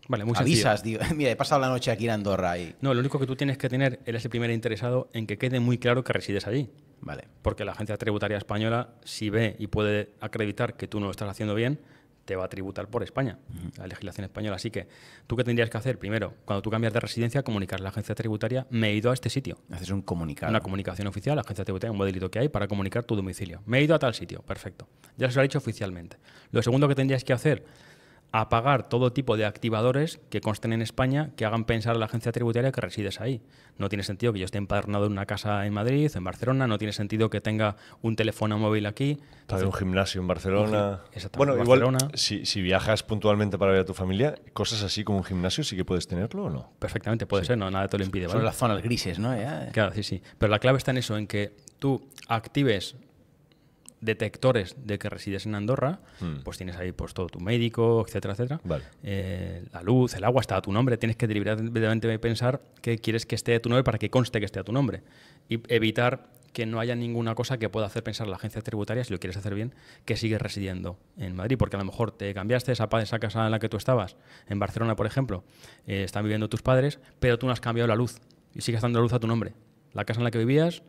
Vale, muy avisas, sencillo. digo, mira, he pasado la noche aquí en Andorra y... No, lo único que tú tienes que tener, eres el primer interesado en que quede muy claro que resides allí. Vale. Porque la agencia tributaria española, si ve y puede acreditar que tú no lo estás haciendo bien, te va a tributar por España, la legislación española. Así que, ¿tú qué tendrías que hacer? Primero, cuando tú cambias de residencia, comunicar a la agencia tributaria, me he ido a este sitio. Haces un comunicado. Una comunicación oficial, la agencia tributaria, un modelito que hay para comunicar tu domicilio. Me he ido a tal sitio, perfecto. Ya se lo ha dicho oficialmente. Lo segundo que tendrías que hacer, apagar todo tipo de activadores que consten en España que hagan pensar a la agencia tributaria que resides ahí. No tiene sentido que yo esté empadronado en una casa en Madrid, en Barcelona, no tiene sentido que tenga un teléfono móvil aquí. Para un gimnasio en Barcelona. Exactamente, Bueno, igual, Barcelona. si viajas puntualmente para ver a tu familia, cosas así como un gimnasio, ¿sí que puedes tenerlo o no? Perfectamente, puede ser, no, nada te lo impide. Son ¿vale? las zonas grises, ¿no? Ya. Claro, sí, sí. Pero la clave está en eso, en que tú actives detectores de que resides en Andorra, pues tienes ahí pues todo tu médico, etcétera, etcétera. Vale. La luz, el agua está a tu nombre. Tienes que deliberadamente pensar que quieres que esté a tu nombre para que conste que esté a tu nombre. Y evitar que no haya ninguna cosa que pueda hacer pensar a la agencia tributaria, si lo quieres hacer bien, que sigues residiendo en Madrid. Porque a lo mejor te cambiaste esa casa en la que tú estabas, en Barcelona, por ejemplo, están viviendo tus padres, pero tú no has cambiado la luz y sigues dando la luz a tu nombre. La casa en la que vivías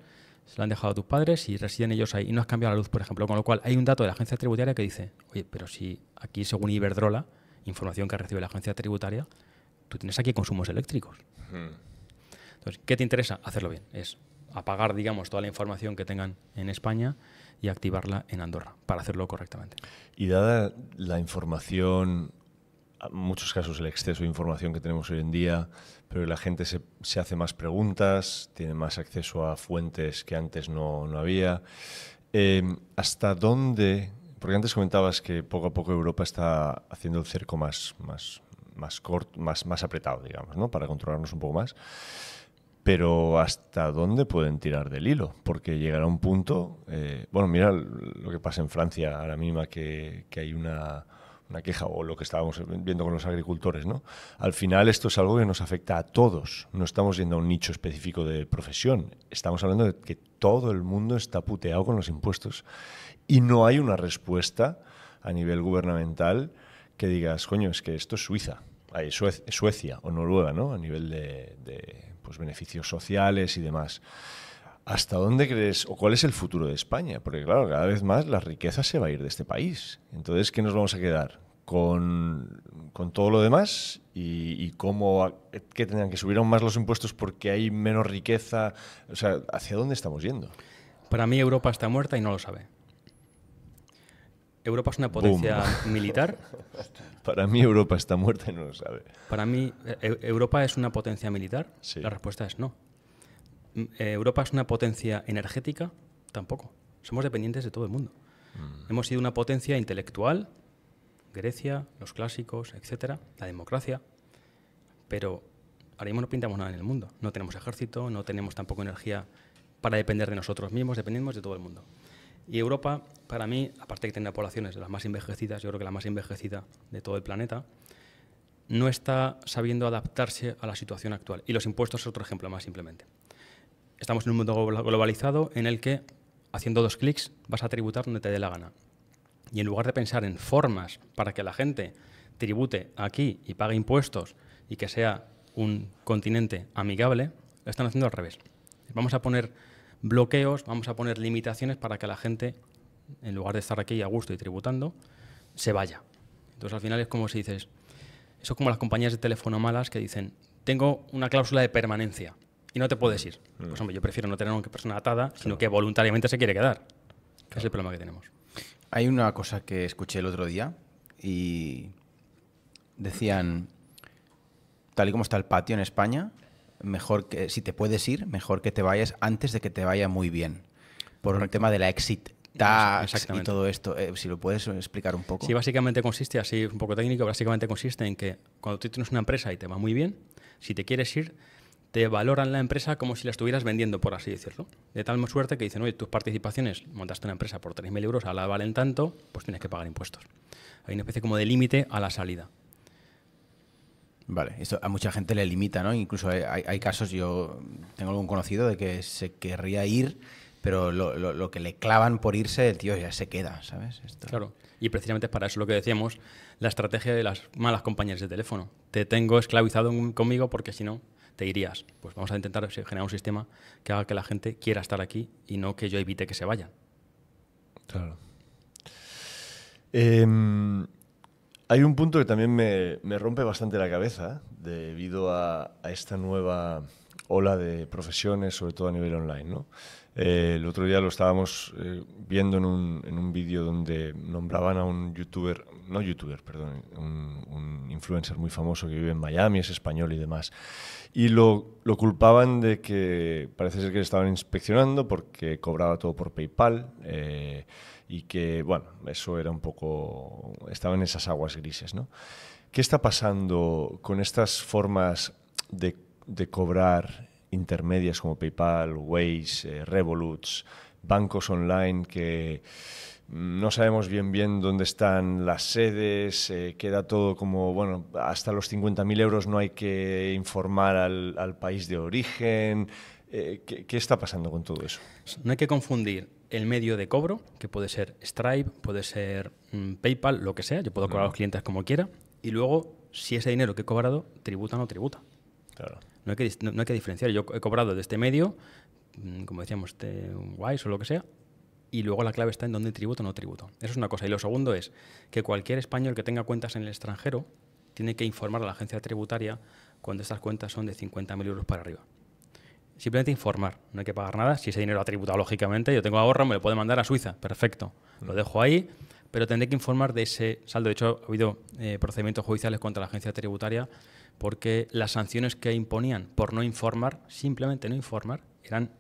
se la han dejado a tus padres y residen ellos ahí y no has cambiado la luz, por ejemplo. Con lo cual hay un dato de la agencia tributaria que dice, oye, pero si aquí, según Iberdrola, información que recibe la agencia tributaria, tú tienes aquí consumos eléctricos. Entonces, ¿qué te interesa? Hacerlo bien. Es apagar, digamos, toda la información que tengan en España y activarla en Andorra para hacerlo correctamente. Y dada la información, en muchos casos el exceso de información que tenemos hoy en día, pero la gente se hace más preguntas, tiene más acceso a fuentes que antes no había. ¿Hasta dónde? Porque antes comentabas que poco a poco Europa está haciendo el cerco más corto, más apretado, digamos, ¿no? Para controlarnos un poco más. Pero ¿hasta dónde pueden tirar del hilo? Porque llegará un punto... bueno, mira lo que pasa en Francia ahora mismo, que hay una queja, o lo que estábamos viendo con los agricultores, ¿no? Al final esto es algo que nos afecta a todos. No estamos yendo a un nicho específico de profesión. Estamos hablando de que todo el mundo está puteado con los impuestos. Y no hay una respuesta a nivel gubernamental que digas, coño, es que esto es Suiza, Suecia o Noruega, ¿no? A nivel de pues, beneficios sociales y demás. ¿Hasta dónde crees, o cuál es el futuro de España? Porque, claro, cada vez más la riqueza se va a ir de este país. Entonces, ¿qué nos vamos a quedar? ¿Con todo lo demás? ¿Y cómo que tendrán que subir aún más los impuestos porque hay menos riqueza? O sea, ¿hacia dónde estamos yendo? Para mí Europa está muerta y no lo sabe. Europa es una potencia militar. Para mí Europa está muerta y no lo sabe. Para mí Europa es una potencia militar. Sí. La respuesta es no. Europa es una potencia energética, tampoco. Somos dependientes de todo el mundo. Hemos sido una potencia intelectual, Grecia, los clásicos, etcétera, la democracia. pero ahora mismo no pintamos nada en el mundo. No tenemos ejército, no tenemos tampoco energía para depender de nosotros mismos, dependemos de todo el mundo. Y Europa, para mí, aparte de que tiene poblaciones de las más envejecidas, yo creo que la más envejecida de todo el planeta, no está sabiendo adaptarse a la situación actual. Y los impuestos es otro ejemplo más, simplemente. Estamos en un mundo globalizado en el que, haciendo 2 clics, vas a tributar donde te dé la gana. Y en lugar de pensar en formas para que la gente tribute aquí y pague impuestos y que sea un continente amigable, lo están haciendo al revés. Vamos a poner bloqueos, vamos a poner limitaciones para que la gente, en lugar de estar aquí a gusto y tributando, se vaya. Entonces, al final es como si dices, eso es como las compañías de teléfono malas que dicen, tengo una cláusula de permanencia y no te puedes ir. Pues hombre, yo prefiero no tener a una persona atada, sino que voluntariamente se quiere quedar. Es el problema que tenemos. Hay una cosa que escuché el otro día y decían, tal y como está el patio en España, mejor que, si te puedes ir, mejor que te vayas antes de que te vaya muy bien. Por un tema de la exit tax y todo esto. Si lo puedes explicar un poco. Sí, básicamente consiste, así un poco técnico, básicamente consiste en que cuando tú tienes una empresa y te va muy bien, si te quieres ir, te valoran la empresa como si la estuvieras vendiendo, por así decirlo. De tal suerte que dicen, oye, tus participaciones, montaste una empresa por 3.000 euros, ahora valen tanto, pues tienes que pagar impuestos. Hay una especie como de límite a la salida. Vale, esto a mucha gente le limita, ¿no? Incluso hay casos, yo tengo algún conocido de que se querría ir, pero lo que le clavan por irse, el tío ya se queda, ¿sabes? Claro, y precisamente es para eso lo que decíamos, la estrategia de las malas compañías de teléfono. Te tengo esclavizado conmigo porque si no, te irías. Pues vamos a intentar generar un sistema que haga que la gente quiera estar aquí y no que yo evite que se vayan. Claro. Hay un punto que también me rompe bastante la cabeza debido a esta nueva ola de profesiones, sobre todo a nivel online, ¿no? El otro día lo estábamos viendo en un vídeo donde nombraban a un un influencer muy famoso que vive en Miami, es español y demás. Y lo culpaban de que parece ser que le estaban inspeccionando porque cobraba todo por PayPal y que, bueno, eso era un poco... estaba en esas aguas grises, ¿no? ¿Qué está pasando con estas formas de cobrar intermedias como PayPal, Waze, Revoluts, bancos online que no sabemos bien dónde están las sedes, queda todo como, bueno, hasta los 50.000 euros no hay que informar al país de origen? ¿Qué está pasando con todo eso? No hay que confundir el medio de cobro, que puede ser Stripe, puede ser PayPal, lo que sea, yo puedo cobrar a los clientes como quiera, y luego, si ese dinero que he cobrado tributa o no tributa. Claro. No hay que diferenciar. Yo he cobrado de este medio, como decíamos, Wise o lo que sea, y luego la clave está en dónde tributo o no tributo. Eso es una cosa. Y lo segundo es que cualquier español que tenga cuentas en el extranjero tiene que informar a la agencia tributaria cuando estas cuentas son de 50.000 euros para arriba. Simplemente informar, no hay que pagar nada. Si ese dinero ha tributado, lógicamente, yo tengo ahorro, me lo puede mandar a Suiza, perfecto. Lo dejo ahí, pero tendré que informar de ese saldo. De hecho, ha habido procedimientos judiciales contra la agencia tributaria porque las sanciones que imponían por no informar, simplemente no informar, eran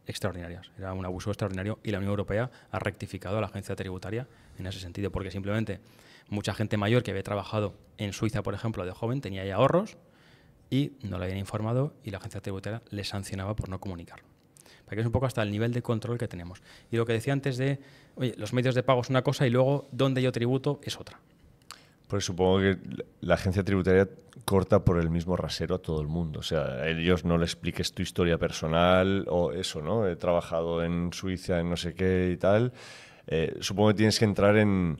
extraordinarias. Era un abuso extraordinario y la Unión Europea ha rectificado a la agencia tributaria en ese sentido, porque simplemente mucha gente mayor que había trabajado en Suiza, por ejemplo, de joven, tenía ya ahorros y no le habían informado y la agencia tributaria le sancionaba por no comunicarlo. Para que es un poco hasta el nivel de control que tenemos. Y lo que decía antes de, oye, los medios de pago es una cosa y luego dónde yo tributo es otra. Pues supongo que la agencia tributaria corta por el mismo rasero a todo el mundo. O sea, a ellos no le expliques tu historia personal o eso, ¿no? He trabajado en Suiza, en no sé qué y tal. Supongo que tienes que entrar en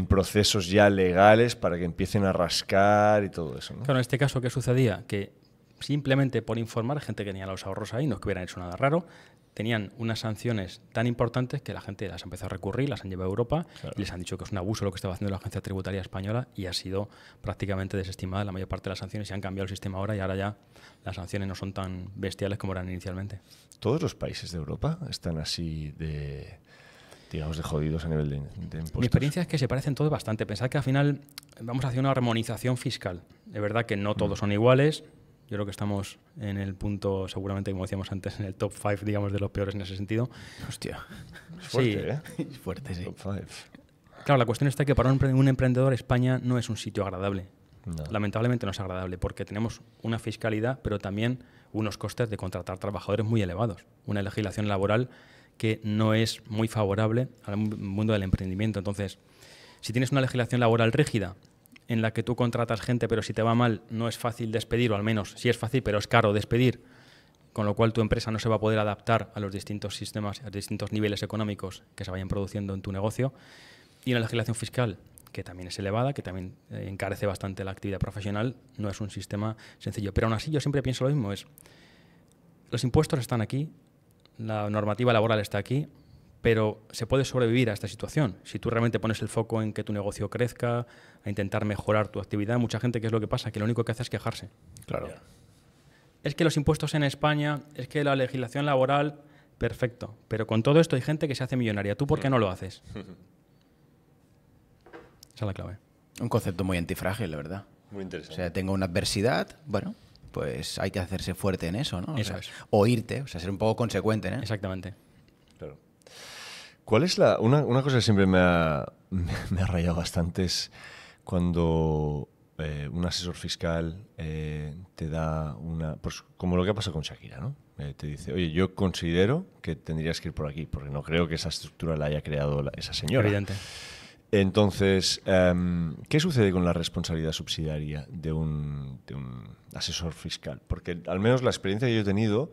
procesos ya legales para que empiecen a rascar y todo eso, ¿no? Claro, en este caso, ¿qué sucedía? Que simplemente por informar, gente que tenía los ahorros ahí, no es que hubieran hecho nada raro, tenían unas sanciones tan importantes que la gente las empezó a recurrir, las han llevado a Europa, claro, y les han dicho que es un abuso lo que estaba haciendo la agencia tributaria española y ha sido prácticamente desestimada la mayor parte de las sanciones y han cambiado el sistema ahora y ahora ya las sanciones no son tan bestiales como eran inicialmente. ¿Todos los países de Europa están así digamos, de jodidos a nivel de impuestos? Mi experiencia es que se parecen todos bastante. Pensad que al final vamos hacia una armonización fiscal. Es verdad que no todos son iguales. Yo creo que estamos en el punto, seguramente, como decíamos antes, en el top 5, digamos, de los peores en ese sentido. Hostia. Es fuerte, sí. ¿eh? Es fuerte, sí. Top 5. Claro, la cuestión está que para un emprendedor España no es un sitio agradable. No. Lamentablemente no es agradable porque tenemos una fiscalidad, pero también unos costes de contratar trabajadores muy elevados. Una legislación laboral que no es muy favorable al mundo del emprendimiento. Entonces, si tienes una legislación laboral rígida en la que tú contratas gente, pero si te va mal no es fácil despedir, o al menos sí es fácil, pero es caro despedir, con lo cual tu empresa no se va a poder adaptar a los distintos sistemas, a los distintos niveles económicos que se vayan produciendo en tu negocio, y una legislación fiscal que también es elevada, que también encarece bastante la actividad profesional, no es un sistema sencillo. Pero aún así yo siempre pienso lo mismo, los impuestos están aquí, la normativa laboral está aquí, pero se puede sobrevivir a esta situación. Si tú realmente pones el foco en que tu negocio crezca, a intentar mejorar tu actividad, mucha gente, ¿qué es lo que pasa? Que lo único que hace es quejarse. Claro. Es que los impuestos en España, es que la legislación laboral, perfecto. Pero con todo esto hay gente que se hace millonaria. ¿Tú por qué no lo haces? Esa es la clave. Un concepto muy antifrágil, la verdad. Muy O interesante. sea, tengo una adversidad, bueno, pues hay que hacerse fuerte en eso, ¿no? Eso es. O irte, o sea, ser un poco consecuente, ¿no? Exactamente. Claro. ¿Cuál es una cosa que siempre me ha rayado bastante es cuando un asesor fiscal te da pues como lo que ha pasado con Shakira, ¿no? Te dice, oye, yo considero que tendrías que ir por aquí, porque no creo que esa estructura la haya creado esa señora. Evidente. Entonces, ¿qué sucede con la responsabilidad subsidiaria de un asesor fiscal? Porque al menos la experiencia que yo he tenido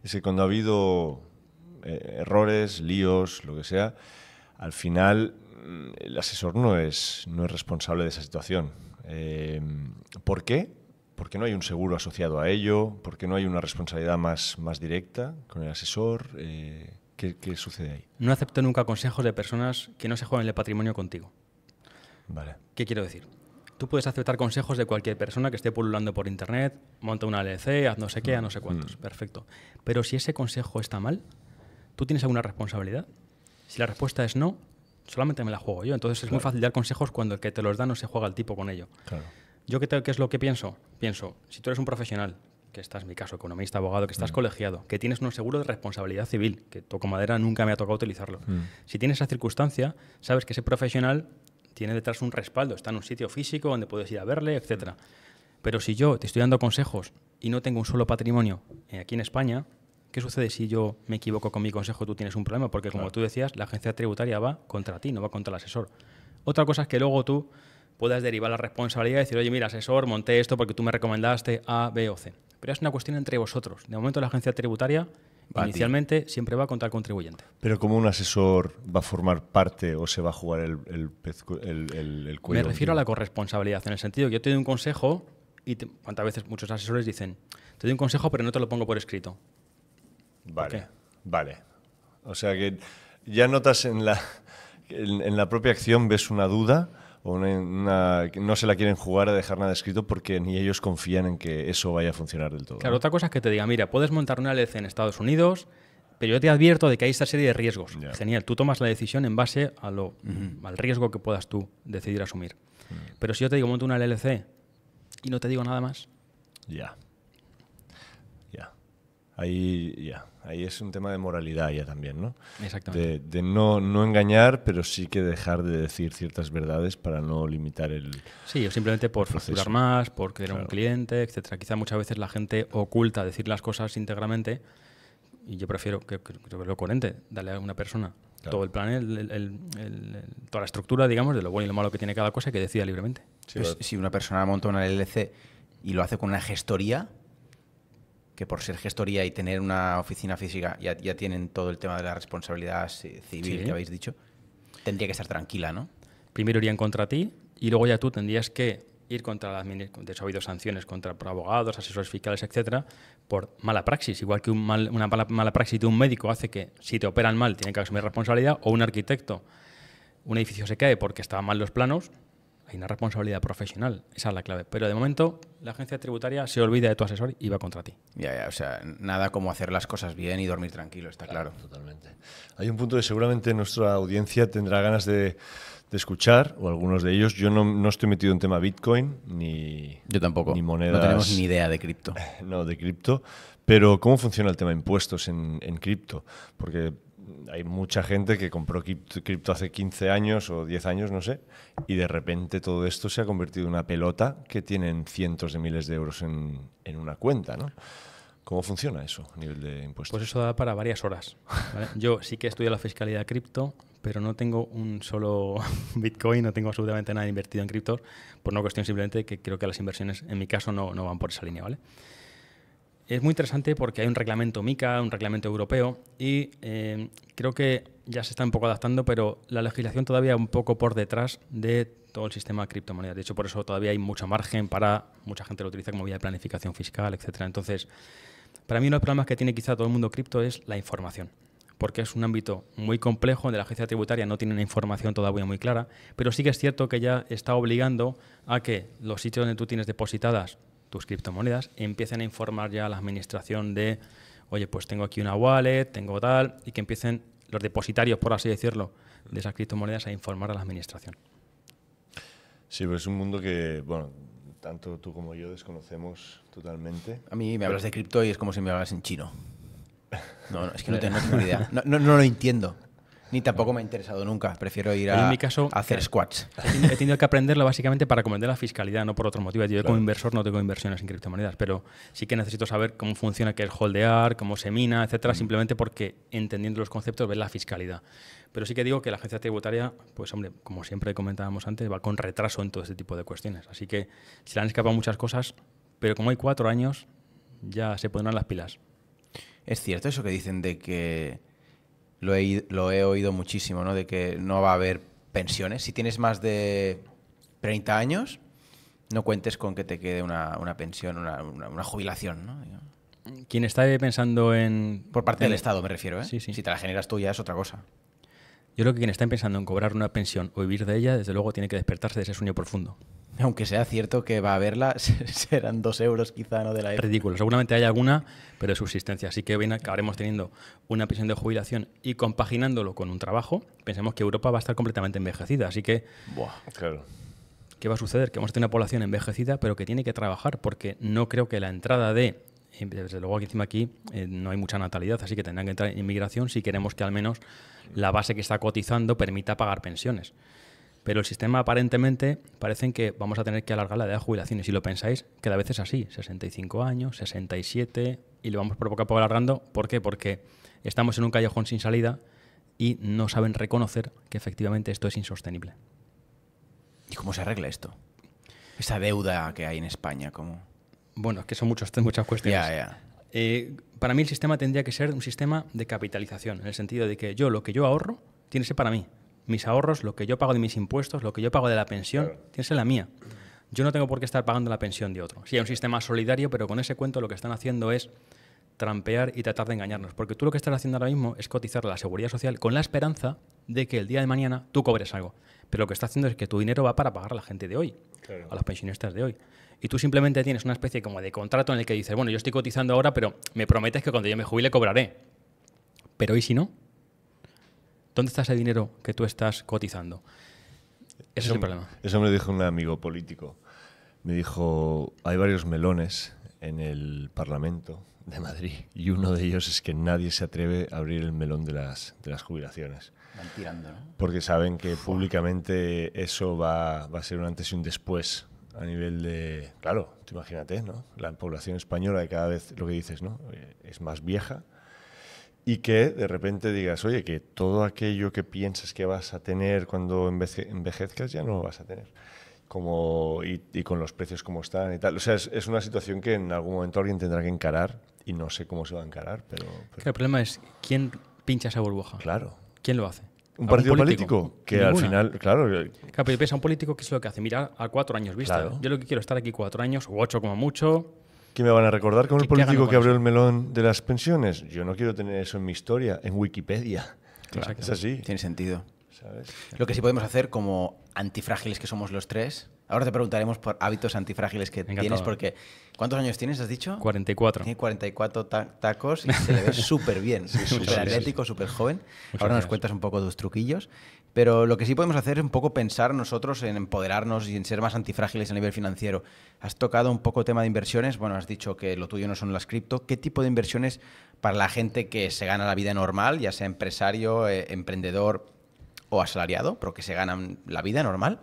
es que cuando ha habido errores, líos, lo que sea, al final el asesor no es responsable de esa situación. ¿Por qué? ¿Por qué no hay un seguro asociado a ello? ¿Por qué no hay una responsabilidad más directa con el asesor? ¿Qué sucede ahí? No acepto nunca consejos de personas que no se jueguen el patrimonio contigo. Vale. ¿Qué quiero decir? Tú puedes aceptar consejos de cualquier persona que esté pululando por internet, monta una LLC, haz no sé qué, haz no sé cuántos. Perfecto. Pero si ese consejo está mal, ¿tú tienes alguna responsabilidad? Si la respuesta es no, solamente me la juego yo. Entonces es muy fácil dar consejos cuando el que te los da no se juega el tipo con ello. Claro. ¿Yo qué es lo que pienso? Pienso, si tú eres un profesional, que estás en mi caso, economista, abogado, que estás colegiado, que tienes un seguro de responsabilidad civil, que toco madera, nunca me ha tocado utilizarlo. Si tienes esa circunstancia, sabes que ese profesional tiene detrás un respaldo, está en un sitio físico donde puedes ir a verle, etcétera. Pero si yo te estoy dando consejos y no tengo un solo patrimonio aquí en España, ¿qué sucede si yo me equivoco con mi consejo y tú tienes un problema? Porque como tú decías, la agencia tributaria va contra ti, no va contra el asesor. Otra cosa es que luego tú puedas derivar la responsabilidad y decir, oye, mira, asesor, monté esto porque tú me recomendaste A, B o C. Pero es una cuestión entre vosotros. De momento la agencia tributaria inicialmente siempre va contra el contribuyente. Pero ¿cómo un asesor va a formar parte o se va a jugar el cuello? Me refiero a la corresponsabilidad, en el sentido que yo te doy un consejo y cuántas veces muchos asesores dicen, te doy un consejo pero no te lo pongo por escrito. Vale, ¿Por qué? vale. O sea que ya notas en la propia acción, ves una duda o que no se la quieren jugar a dejar nada escrito porque ni ellos confían en que eso vaya a funcionar del todo. Claro, ¿no? otra cosa es que te diga, mira, puedes montar una LLC en Estados Unidos, pero yo te advierto de que hay esta serie de riesgos. Ya. Genial, tú tomas la decisión en base a al riesgo que puedas tú decidir asumir. Pero si yo te digo, monta una LLC y no te digo nada más, Ya. Ahí es un tema de moralidad ya también, ¿no? exactamente. De no engañar, pero sí que dejar de decir ciertas verdades para no limitar el... Sí, o simplemente por proceso. facturar más, por querer Claro. un cliente, etcétera. Quizá muchas veces la gente oculta decir las cosas íntegramente y yo prefiero que lo coherente, darle a una persona Claro. todo el plan, toda la estructura, digamos, de lo bueno y lo malo que tiene cada cosa y que decida libremente. Sí, Pues, si una persona monta una LLC y lo hace con una gestoría, que por ser gestoría y tener una oficina física ya tienen todo el tema de la responsabilidad civil Sí. que habéis dicho, tendría que estar tranquila, ¿no? Primero irían contra ti y luego ya tú tendrías que ir contra la administración. De hecho, ha habido sanciones por abogados, asesores fiscales, etcétera, por mala praxis. Igual que una mala praxis de un médico hace que si te operan mal tienen que asumir responsabilidad, o un arquitecto, un edificio se cae porque estaban mal los planos, hay una responsabilidad profesional. Esa es la clave. Pero de momento la agencia tributaria se olvida de tu asesor y va contra ti. Ya, o sea, nada como hacer las cosas bien y dormir tranquilo, está claro. Totalmente. Hay un punto que seguramente nuestra audiencia tendrá ganas de escuchar, o algunos de ellos. Yo no estoy metido en tema Bitcoin, ni Yo tampoco. ni monedas. No tenemos ni idea de cripto. No, de cripto. Pero ¿cómo funciona el tema de impuestos en cripto? Porque hay mucha gente que compró cripto hace 15 años o 10 años, no sé, y de repente todo esto se ha convertido en una pelota que tienen cientos de miles de euros en una cuenta, ¿no? ¿Cómo funciona eso a nivel de impuestos? Pues eso da para varias horas, ¿vale? Yo sí que estudio la fiscalidad de cripto, pero no tengo un solo Bitcoin, no tengo absolutamente nada invertido en criptos, por una cuestión simplemente que creo que las inversiones, en mi caso, no van por esa línea, ¿vale? Es muy interesante porque hay un reglamento MiCA, un reglamento europeo, y creo que ya se está un poco adaptando, pero la legislación todavía un poco por detrás de todo el sistema de criptomonedas. De hecho, por eso todavía hay mucho margen para, mucha gente lo utiliza como vía de planificación fiscal, etcétera. Entonces, para mí uno de los problemas que tiene quizá todo el mundo cripto es la información, porque es un ámbito muy complejo donde la agencia tributaria no tiene una información todavía muy clara, pero sí que es cierto que ya está obligando a que los sitios donde tú tienes depositadas tus criptomonedas empiecen a informar ya a la administración de, oye, pues tengo aquí una wallet, tengo tal, y que empiecen los depositarios, por así decirlo, de esas criptomonedas a informar a la administración. Sí, pues es un mundo que, bueno, tanto tú como yo desconocemos totalmente. A mí me hablas de cripto y es como si me hablas en chino. No, es que no tengo ni idea. No lo entiendo. Ni tampoco me ha interesado nunca. Prefiero ir en mi caso, a hacer squats. He tenido que aprenderlo básicamente para comprender la fiscalidad, no por otro motivo. Yo como inversor no tengo inversiones en criptomonedas, pero sí que necesito saber cómo funciona, qué es holdear, cómo se mina, etcétera, simplemente porque entendiendo los conceptos ves la fiscalidad. Pero sí que digo que la agencia tributaria, pues hombre, como siempre comentábamos antes, va con retraso en todo este tipo de cuestiones. Así que se le han escapado muchas cosas, pero como hay 4 años, ya se pondrán las pilas. Es cierto eso que dicen de que lo he oído muchísimo, ¿no? De que no va a haber pensiones. Si tienes más de 30 años, no cuentes con que te quede una pensión, una jubilación, ¿no? Quien está pensando en... Por parte del Estado me refiero, ¿eh? Sí, sí. Si te la generas tú ya es otra cosa. Yo creo que quien está pensando en cobrar una pensión o vivir de ella, desde luego tiene que despertarse de ese sueño profundo. Aunque sea cierto que va a haberla, serán 2 euros quizá, ¿no? De la época. Ridículo. Seguramente hay alguna, pero de subsistencia. Así que bien, acabaremos teniendo una pensión de jubilación y compaginándolo con un trabajo. Pensemos que Europa va a estar completamente envejecida. Así que, Claro. ¿qué va a suceder? Que vamos a tener una población envejecida, pero que tiene que trabajar, porque no creo que la entrada de... Desde luego, aquí no hay mucha natalidad, así que tendrán que entrar en inmigración si queremos que al menos la base que está cotizando permita pagar pensiones. Pero el sistema aparentemente parecen que vamos a tener que alargar la edad de jubilación. Y si lo pensáis, cada vez es así. 65 años, 67, y lo vamos por poco a poco alargando. ¿Por qué? Porque estamos en un callejón sin salida y no saben reconocer que efectivamente esto es insostenible. ¿Y cómo se arregla esto? Esa deuda que hay en España, ¿cómo? Bueno, es que son muchas cuestiones. Ya. Para mí el sistema tendría que ser un sistema de capitalización, en el sentido de que lo que yo ahorro, tiene que ser para mí. Mis ahorros, lo que yo pago de mis impuestos, lo que yo pago de la pensión, tiene que ser la mía. Yo no tengo por qué estar pagando la pensión de otro. Sí, hay un sistema solidario, pero con ese cuento lo que están haciendo es trampear y tratar de engañarnos. Porque tú lo que estás haciendo ahora mismo es cotizar a la seguridad social con la esperanza de que el día de mañana tú cobres algo. Pero lo que estás haciendo es que tu dinero va para pagar a la gente de hoy, a los pensionistas de hoy. Y tú simplemente tienes una especie como de contrato en el que dices, bueno, yo estoy cotizando ahora, pero me prometes que cuando yo me jubile cobraré. Pero ¿y si no? ¿Dónde está ese dinero que tú estás cotizando? Ese es el problema. Eso me lo dijo un amigo político. Me dijo, hay varios melones en el Parlamento de Madrid y uno de ellos es que nadie se atreve a abrir el melón de las jubilaciones. Van tirando, ¿no? Porque saben que públicamente eso va a ser un antes y un después a nivel de... Claro, tú imagínate, ¿no? La población española de cada vez, lo que dices, ¿no? Es más vieja. Y que de repente digas, oye, que todo aquello que piensas que vas a tener cuando envejezcas ya no lo vas a tener. Y con los precios como están y tal. O sea, es una situación que en algún momento alguien tendrá que encarar y no sé cómo se va a encarar, pero... El problema es, ¿quién pincha esa burbuja? Claro. ¿Quién lo hace? ¿Un partido político? Que Ninguna. Al final, claro... Claro, pero piensa, un político, ¿qué es lo que hace? Mira a 4 años vista. Claro. Yo lo que quiero es estar aquí 4 años, o 8 como mucho... ¿Qué me van a recordar como el ¿Qué hagan político con que abrió eso? el melón de las pensiones? Yo no quiero tener eso en mi historia, en Wikipedia. Claro. Es así, Tiene sentido. ¿sabes? Lo que sí podemos hacer como antifrágiles que somos los tres. Ahora te preguntaremos por hábitos antifrágiles que Encantado. tienes, porque ¿cuántos años tienes, has dicho? 44. Tiene 44 tacos y se le ve súper bien, súper atlético, súper joven. Ahora nos gracias. cuentas un poco tus truquillos. Pero lo que sí podemos hacer es un poco pensar nosotros en empoderarnos y en ser más antifrágiles a nivel financiero. Has tocado un poco tema de inversiones. Bueno, has dicho que lo tuyo no son las cripto. ¿Qué tipo de inversiones para la gente que se gana la vida normal, ya sea empresario, emprendedor o asalariado, pero que se ganan la vida normal?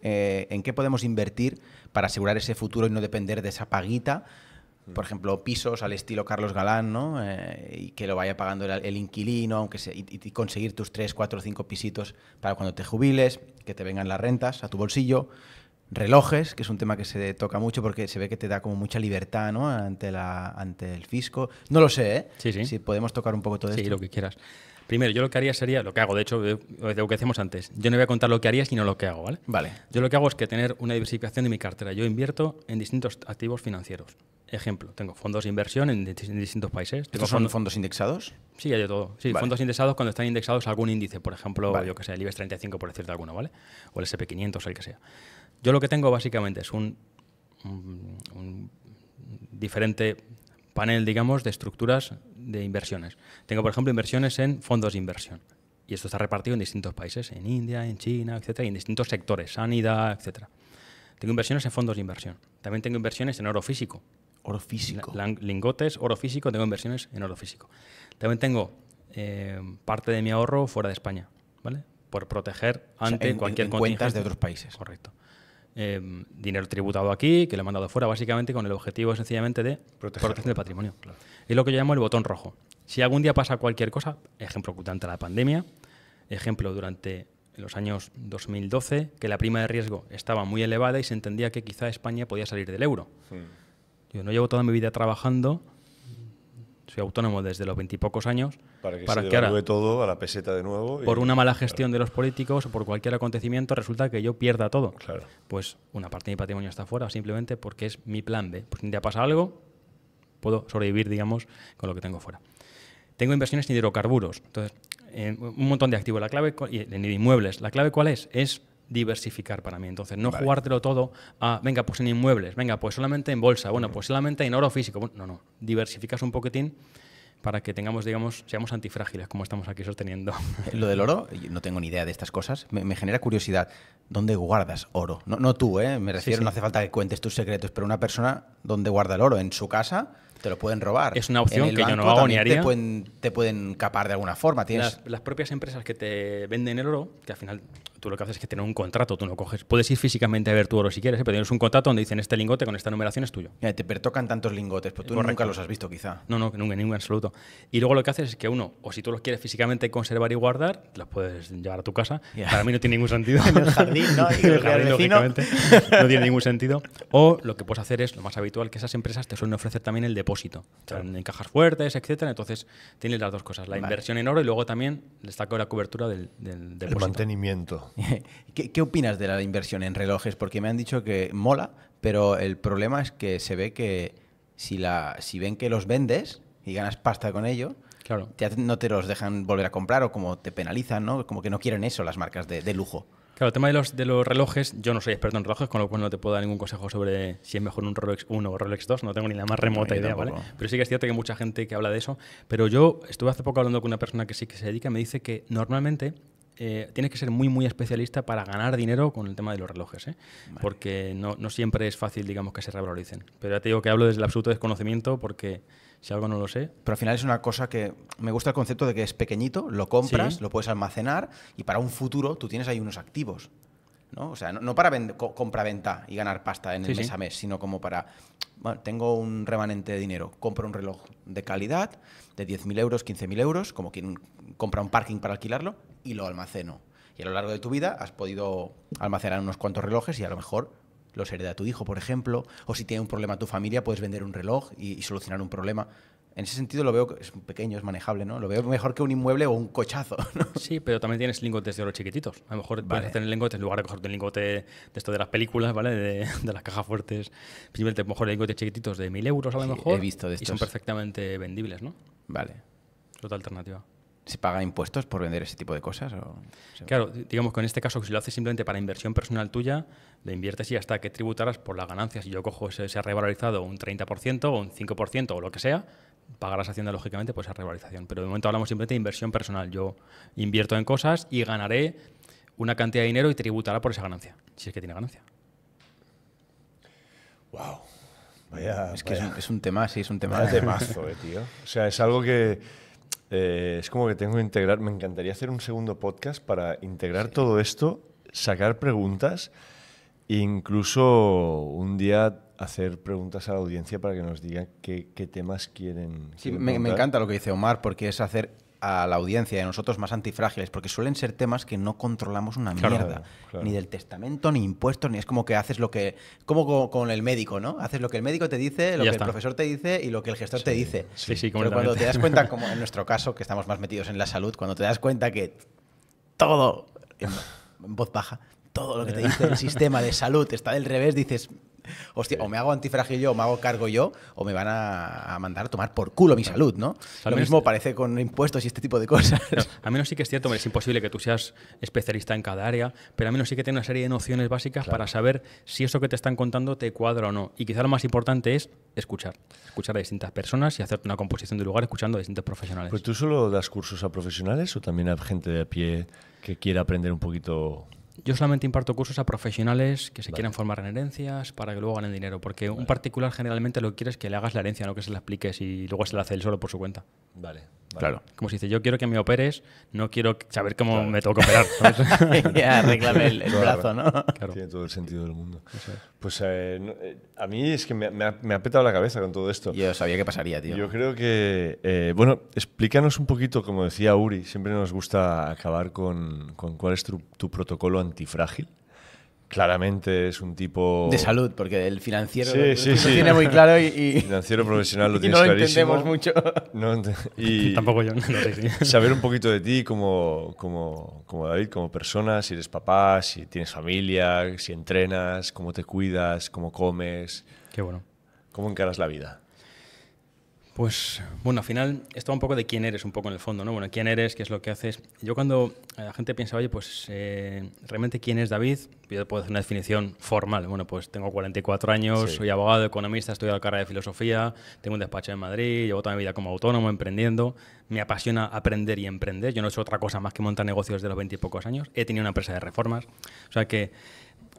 ¿En qué podemos invertir para asegurar ese futuro y no depender de esa paguita? Por ejemplo, pisos al estilo Carlos Galán, ¿no? Y que lo vaya pagando el inquilino, aunque y conseguir tus 3, 4, 5 pisitos para cuando te jubiles, que te vengan las rentas a tu bolsillo. Relojes, que es un tema que se toca mucho porque se ve que te da como mucha libertad, ¿no? ante el fisco. No lo sé, ¿eh? Sí, sí. Si podemos tocar un poco todo esto. Sí, lo que quieras. Primero, yo lo que haría sería, lo que hago, de hecho, de lo que hacíamos antes. Yo no voy a contar lo que haría, sino lo que hago, ¿vale? Vale. Yo lo que hago es que tener una diversificación de mi cartera. Yo invierto en distintos activos financieros. Ejemplo, tengo fondos de inversión en distintos países. ¿Estos son fondos indexados? Sí, hay de todo. Sí, vale. Fondos indexados cuando están indexados a algún índice, por ejemplo, vale. yo que sé, el IBEX 35, por decirte alguno, ¿vale? O el SP500, el que sea. Yo lo que tengo básicamente es un diferente panel, digamos, de estructuras de inversiones. Tengo, por ejemplo, inversiones en fondos de inversión. Y esto está repartido en distintos países, en India, en China, etcétera, y en distintos sectores, sanidad, etcétera. Tengo inversiones en fondos de inversión. También tengo inversiones en oro físico. Oro físico. Lingotes, oro físico, tengo inversiones en oro físico. También tengo parte de mi ahorro fuera de España, ¿vale? Por proteger ante cualquier cuentas de otros países. Correcto. Dinero tributado aquí, que lo he mandado fuera, básicamente con el objetivo sencillamente de protección del patrimonio. Claro. Es lo que yo llamo el botón rojo. Si algún día pasa cualquier cosa, ejemplo durante la pandemia, ejemplo durante los años 2012, que la prima de riesgo estaba muy elevada y se entendía que quizá España podía salir del euro. Yo no llevo toda mi vida trabajando, soy autónomo desde los 20 y pocos años. Para que se devalúe todo a la peseta de nuevo. Por una mala gestión de los políticos o por cualquier acontecimiento resulta que yo pierda todo. Claro. Pues una parte de mi patrimonio está fuera simplemente porque es mi plan B. Pues si un día pasa algo, puedo sobrevivir, digamos, con lo que tengo fuera. Tengo inversiones en hidrocarburos. Entonces, un montón de activos. La clave, en inmuebles. ¿La clave cuál es? Es diversificar para mí. Entonces, no jugártelo todo a, venga, pues en inmuebles, venga, pues solamente en bolsa, bueno, pues solamente en oro físico. Bueno, no. Diversificas un poquitín para que tengamos, digamos, seamos antifrágiles, como estamos aquí sosteniendo. Lo del oro, no tengo ni idea de estas cosas, me genera curiosidad. ¿Dónde guardas oro? No tú, ¿eh? Me refiero, no hace falta que cuentes tus secretos, pero una persona, ¿dónde guarda el oro? ¿En su casa? Te lo pueden robar. Es una opción que yo no hago ni haría. Te pueden capar de alguna forma. Las propias empresas que te venden el oro, que al final tú lo que haces es que tienes un contrato, tú no coges. Puedes ir físicamente a ver tu oro si quieres, pero tienes un contrato donde dicen este lingote con esta numeración es tuyo. Te pertocan tantos lingotes, pero tú nunca los has visto quizá. No, nunca, en ningún absoluto. Y luego lo que haces es que uno, o si tú los quieres físicamente conservar y guardar, los puedes llevar a tu casa. Para mí no tiene ningún sentido. En el jardín, ¿no? En el jardín, lógicamente. No tiene ningún sentido. O lo que puedes hacer es, lo más habitual, que esas empresas te suelen ofrecer también el depósito. En cajas fuertes, etcétera. Entonces tienes las dos cosas, la inversión en oro y luego también destaco la cobertura del depósito. El mantenimiento. ¿Qué opinas de la inversión en relojes? Porque me han dicho que mola, pero el problema es que se ve que si ven que los vendes y ganas pasta con ello, claro, no te los dejan volver a comprar o como te penalizan, ¿no? Como que no quieren eso las marcas de lujo. Claro, el tema de los relojes, yo no soy experto en relojes, con lo cual no te puedo dar ningún consejo sobre si es mejor un Rolex 1 o Rolex 2, no tengo ni la más remota idea, ¿vale? Pero sí que es cierto que hay mucha gente que habla de eso, pero yo estuve hace poco hablando con una persona que sí que se dedica y me dice que normalmente tienes que ser muy, muy especialista para ganar dinero con el tema de los relojes, ¿eh? Vale. Porque no siempre es fácil, digamos, que se revaloricen. Pero ya te digo que hablo desde el absoluto desconocimiento porque si algo no lo sé. Pero al final es una cosa que me gusta el concepto de que es pequeñito, lo compras, lo puedes almacenar y para un futuro tú tienes ahí unos activos, ¿no? O sea, no para compra-venta y ganar pasta en el mes a mes, sino como para, bueno, tengo un remanente de dinero, compro un reloj de calidad de 10.000 euros, 15.000 euros, como quien compra un parking para alquilarlo y lo almaceno. Y a lo largo de tu vida has podido almacenar unos cuantos relojes y a lo mejor los hereda tu hijo, por ejemplo, o si tiene un problema tu familia, puedes vender un reloj y solucionar un problema. En ese sentido lo veo, es pequeño, es manejable, ¿no? Lo veo mejor que un inmueble o un cochazo, ¿no? Sí, pero también tienes lingotes de oro chiquititos. A lo mejor puedes hacer el lingote en lugar de cogerte el lingote de esto de las películas, ¿vale? De las cajas fuertes. Simplemente a lo mejor lingotes chiquititos de 1.000 euros a lo mejor. He visto de estos. Y son perfectamente vendibles, ¿no? Vale. Es otra alternativa. ¿Se paga impuestos por vender ese tipo de cosas? Claro, digamos que en este caso, si lo haces simplemente para inversión personal tuya, le inviertes y ya está, que tributarás por las ganancias. Si yo cojo ese revalorizado un 30% o un 5% o lo que sea, pagarás Hacienda lógicamente por esa revalorización. Pero de momento hablamos simplemente de inversión personal. Yo invierto en cosas y ganaré una cantidad de dinero y tributará por esa ganancia, si es que tiene ganancia. Wow. Vaya, es que es un tema, sí, es un tema. Vaya temazo, tío. O sea, es algo que es como que tengo que integrar. Me encantaría hacer un segundo podcast para integrar todo esto, sacar preguntas e incluso un día hacer preguntas a la audiencia para que nos digan qué temas quieren. Sí, me encanta lo que dice Omar, porque es hacer a la audiencia y a nosotros más antifrágiles, porque suelen ser temas que no controlamos una mierda. Claro. Ni del testamento, ni impuestos, ni es como que haces lo que... Como con el médico, ¿no? Haces lo que el médico te dice, lo que el profesor te dice y lo que el gestor te dice. Sí, pero cuando te das cuenta, como en nuestro caso, que estamos más metidos en la salud, cuando te das cuenta que todo, en voz baja, todo lo que te dice el sistema de salud está del revés, dices... Hostia, o me hago antifrágil yo, o me hago cargo yo, o me van a mandar a tomar por culo mi salud, ¿no? Lo mismo parece con impuestos y este tipo de cosas. No, a menos sí que es cierto, es imposible que tú seas especialista en cada área, pero a menos sí que tienes una serie de nociones básicas para saber si eso que te están contando te cuadra o no. Y quizá lo más importante es escuchar a distintas personas y hacerte una composición de lugar escuchando a distintos profesionales. ¿Pues tú solo das cursos a profesionales o también a gente de a pie que quiera aprender un poquito...? Yo solamente imparto cursos a profesionales que se quieran formar en herencias para que luego ganen dinero, porque un particular generalmente lo que quiere es que le hagas la herencia, no que se la expliques y luego se la hace él solo por su cuenta. Vale. Claro. Como si dice, yo quiero que me operes, no quiero saber cómo me tengo que operar. ¿Sabes? Ya, arréglame el brazo, ¿no? Claro. Tiene todo el sentido del mundo. Pues a mí es que me ha petado la cabeza con todo esto. Yo sabía que pasaría, tío. Yo creo que... bueno, explícanos un poquito, como decía Uri, siempre nos gusta acabar con cuál es tu protocolo antifrágil. Claramente es un tipo... De salud, porque el financiero sí. lo tiene muy claro y financiero profesional lo y tienes no lo clarísimo. entendemos mucho. Y tampoco yo, no sé si. Saber un poquito de ti como David, como persona, si eres papá, si tienes familia, si entrenas, cómo te cuidas, cómo comes. Qué bueno. ¿Cómo encaras la vida? Pues, bueno, al final, esto va un poco de quién eres, un poco en el fondo, ¿no? Bueno, quién eres, qué es lo que haces. Yo cuando la gente piensa, oye, pues, realmente quién es David, yo puedo hacer una definición formal. Bueno, pues tengo 44 años, soy abogado, economista, estudio la carrera de filosofía, tengo un despacho en Madrid, llevo toda mi vida como autónomo, emprendiendo. Me apasiona aprender y emprender. Yo no he hecho otra cosa más que montar negocios desde los 20 y pocos años. He tenido una empresa de reformas. O sea que...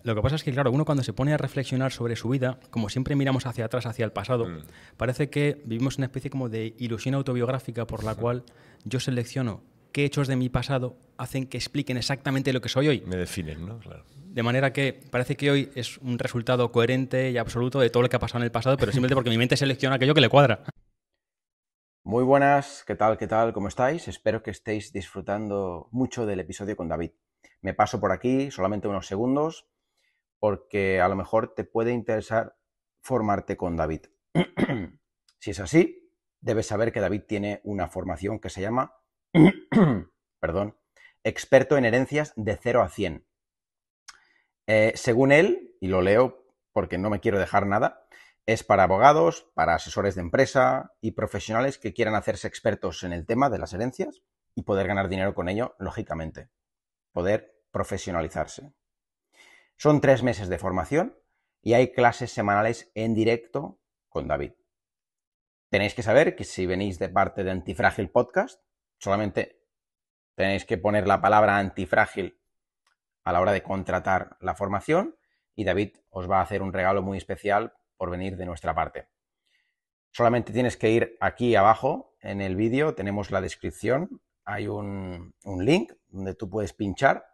Lo que pasa es que, claro, uno cuando se pone a reflexionar sobre su vida, como siempre miramos hacia atrás, hacia el pasado, parece que vivimos una especie como de ilusión autobiográfica por la cual yo selecciono qué hechos de mi pasado hacen que expliquen exactamente lo que soy hoy. Me definen, ¿no? Claro. De manera que parece que hoy es un resultado coherente y absoluto de todo lo que ha pasado en el pasado, pero simplemente porque mi mente selecciona aquello que le cuadra. Muy buenas, ¿qué tal? ¿Cómo estáis? Espero que estéis disfrutando mucho del episodio con David. Me paso por aquí solamente unos segundos, porque a lo mejor te puede interesar formarte con David. Si es así, debes saber que David tiene una formación que se llama experto en herencias de 0 a 100. Según él, y lo leo porque no me quiero dejar nada, es para abogados, para asesores de empresa y profesionales que quieran hacerse expertos en el tema de las herencias y poder ganar dinero con ello, lógicamente. Poder profesionalizarse. Son 3 meses de formación y hay clases semanales en directo con David. Tenéis que saber que si venís de parte de Antifrágil Podcast, solamente tenéis que poner la palabra antifrágil a la hora de contratar la formación y David os va a hacer un regalo muy especial por venir de nuestra parte. Solamente tienes que ir aquí abajo en el vídeo, tenemos la descripción, hay un link donde tú puedes pinchar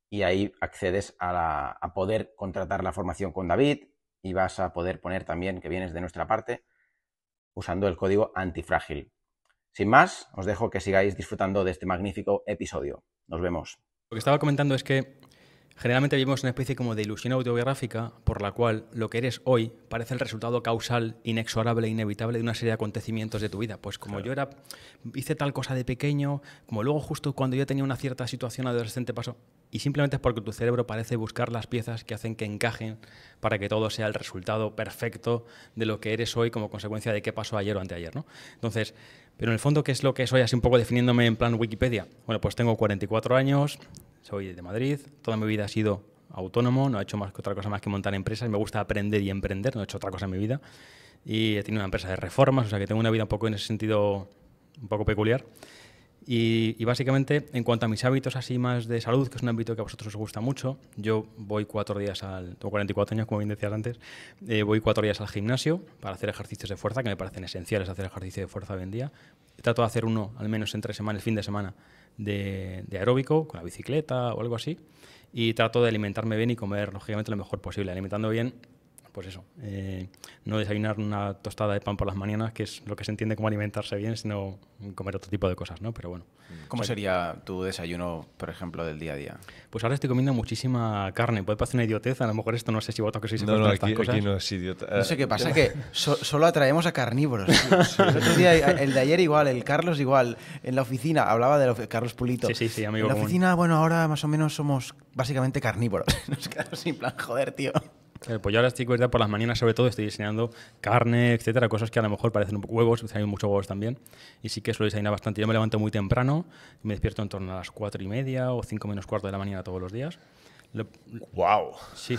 y ahí accedes a poder contratar la formación con David y vas a poder poner también que vienes de nuestra parte usando el código antifrágil. Sin más, os dejo que sigáis disfrutando de este magnífico episodio. Nos vemos. Lo que estaba comentando es que Generalmente vivimos una especie como de ilusión autobiográfica por la cual lo que eres hoy parece el resultado causal, inexorable, inevitable de una serie de acontecimientos de tu vida. Pues como hice tal cosa de pequeño, como luego justo cuando yo tenía una cierta situación adolescente pasó, y simplemente es porque tu cerebro parece buscar las piezas que hacen que encajen para que todo sea el resultado perfecto de lo que eres hoy como consecuencia de qué pasó ayer o anteayer, ¿no? Entonces, pero en el fondo, ¿qué es lo que soy? Así un poco definiéndome en plan Wikipedia. Bueno, pues tengo 44 años, soy de Madrid, toda mi vida he sido autónomo, no he hecho más que otra cosa más que montar empresas, me gusta aprender y emprender, no he hecho otra cosa en mi vida, y he tenido una empresa de reformas, o sea que tengo una vida un poco en ese sentido un poco peculiar. Y básicamente, en cuanto a mis hábitos así más de salud, que es un ámbito que a vosotros os gusta mucho, yo voy 4 días tengo 44 años, como bien decías antes, voy 4 días al gimnasio para hacer ejercicios de fuerza, que me parecen esenciales hacer ejercicio de fuerza hoy en día. Trato de hacer uno, al menos entre semana, el fin de semana, de aeróbico, con la bicicleta o algo así. Y trato de alimentarme bien y comer, lógicamente, lo mejor posible. Alimentando bien, pues eso, no desayunar una tostada de pan por las mañanas, que es lo que se entiende como alimentarse bien, sino comer otro tipo de cosas, ¿no? Pero bueno. ¿Cómo sería tu desayuno, por ejemplo, del día a día? Pues ahora estoy comiendo muchísima carne. Puede parecer una idiotez, a lo mejor esto no sé si vosotros que sois No, estas cosas. aquí no es idiota. No sé qué pasa, que solo atraemos a carnívoros. Sí. El otro día, el de ayer igual, el Carlos igual, en la oficina, hablaba de Carlos Pulito. Sí, amigo. En la oficina, bueno, ahora más o menos somos básicamente carnívoros. Nos quedamos sin plan, joder, tío. Pues yo ahora estoy, por las mañanas sobre todo, estoy diseñando carne, etcétera, cosas que a lo mejor parecen un poco huevos, desayuno muchos huevos también, y sí que suelo desayunar bastante. Yo me levanto muy temprano, me despierto en torno a las 4:30 o 5 menos cuarto de la mañana todos los días. ¡Wow! Sí.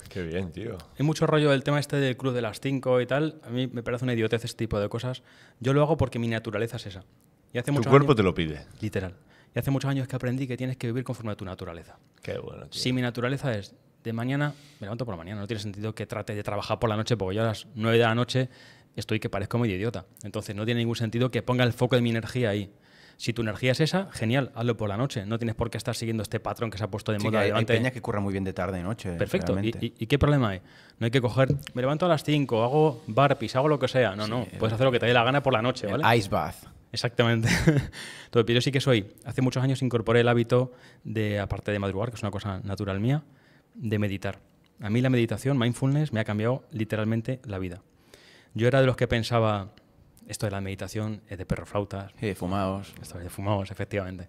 ¡Qué bien, tío! Hay mucho rollo del tema este del club de las 5 y tal. A mí me parece una idiotez este tipo de cosas. Yo lo hago porque mi naturaleza es esa. Y hace Tu cuerpo te lo pide. Literal. Y hace muchos años que aprendí que tienes que vivir conforme a tu naturaleza. ¡Qué bueno, tío! Si mi naturaleza es de mañana, me levanto por la mañana. No tiene sentido que trate de trabajar por la noche, porque yo a las 9 de la noche estoy que parezco medio idiota. Entonces no tiene ningún sentido que ponga el foco de mi energía ahí. Si tu energía es esa, genial, hazlo por la noche. No tienes por qué estar siguiendo este patrón que se ha puesto de moda. Hay peña que curra muy bien de tarde y noche. Perfecto. ¿Y qué problema hay? No hay que coger, me levanto a las 5, hago burpees, hago lo que sea. No. Puedes hacer lo que te dé la gana por la noche, ¿vale? Ice bath. Exactamente. Entonces, yo sí que hace muchos años incorporé el hábito de, aparte de madrugar, que es una cosa natural mía, de meditar. A mí la meditación, mindfulness, me ha cambiado literalmente la vida. Yo era de los que pensaba, esto de la meditación es de perroflautas. Sí, de fumados. Esto es de fumados, efectivamente.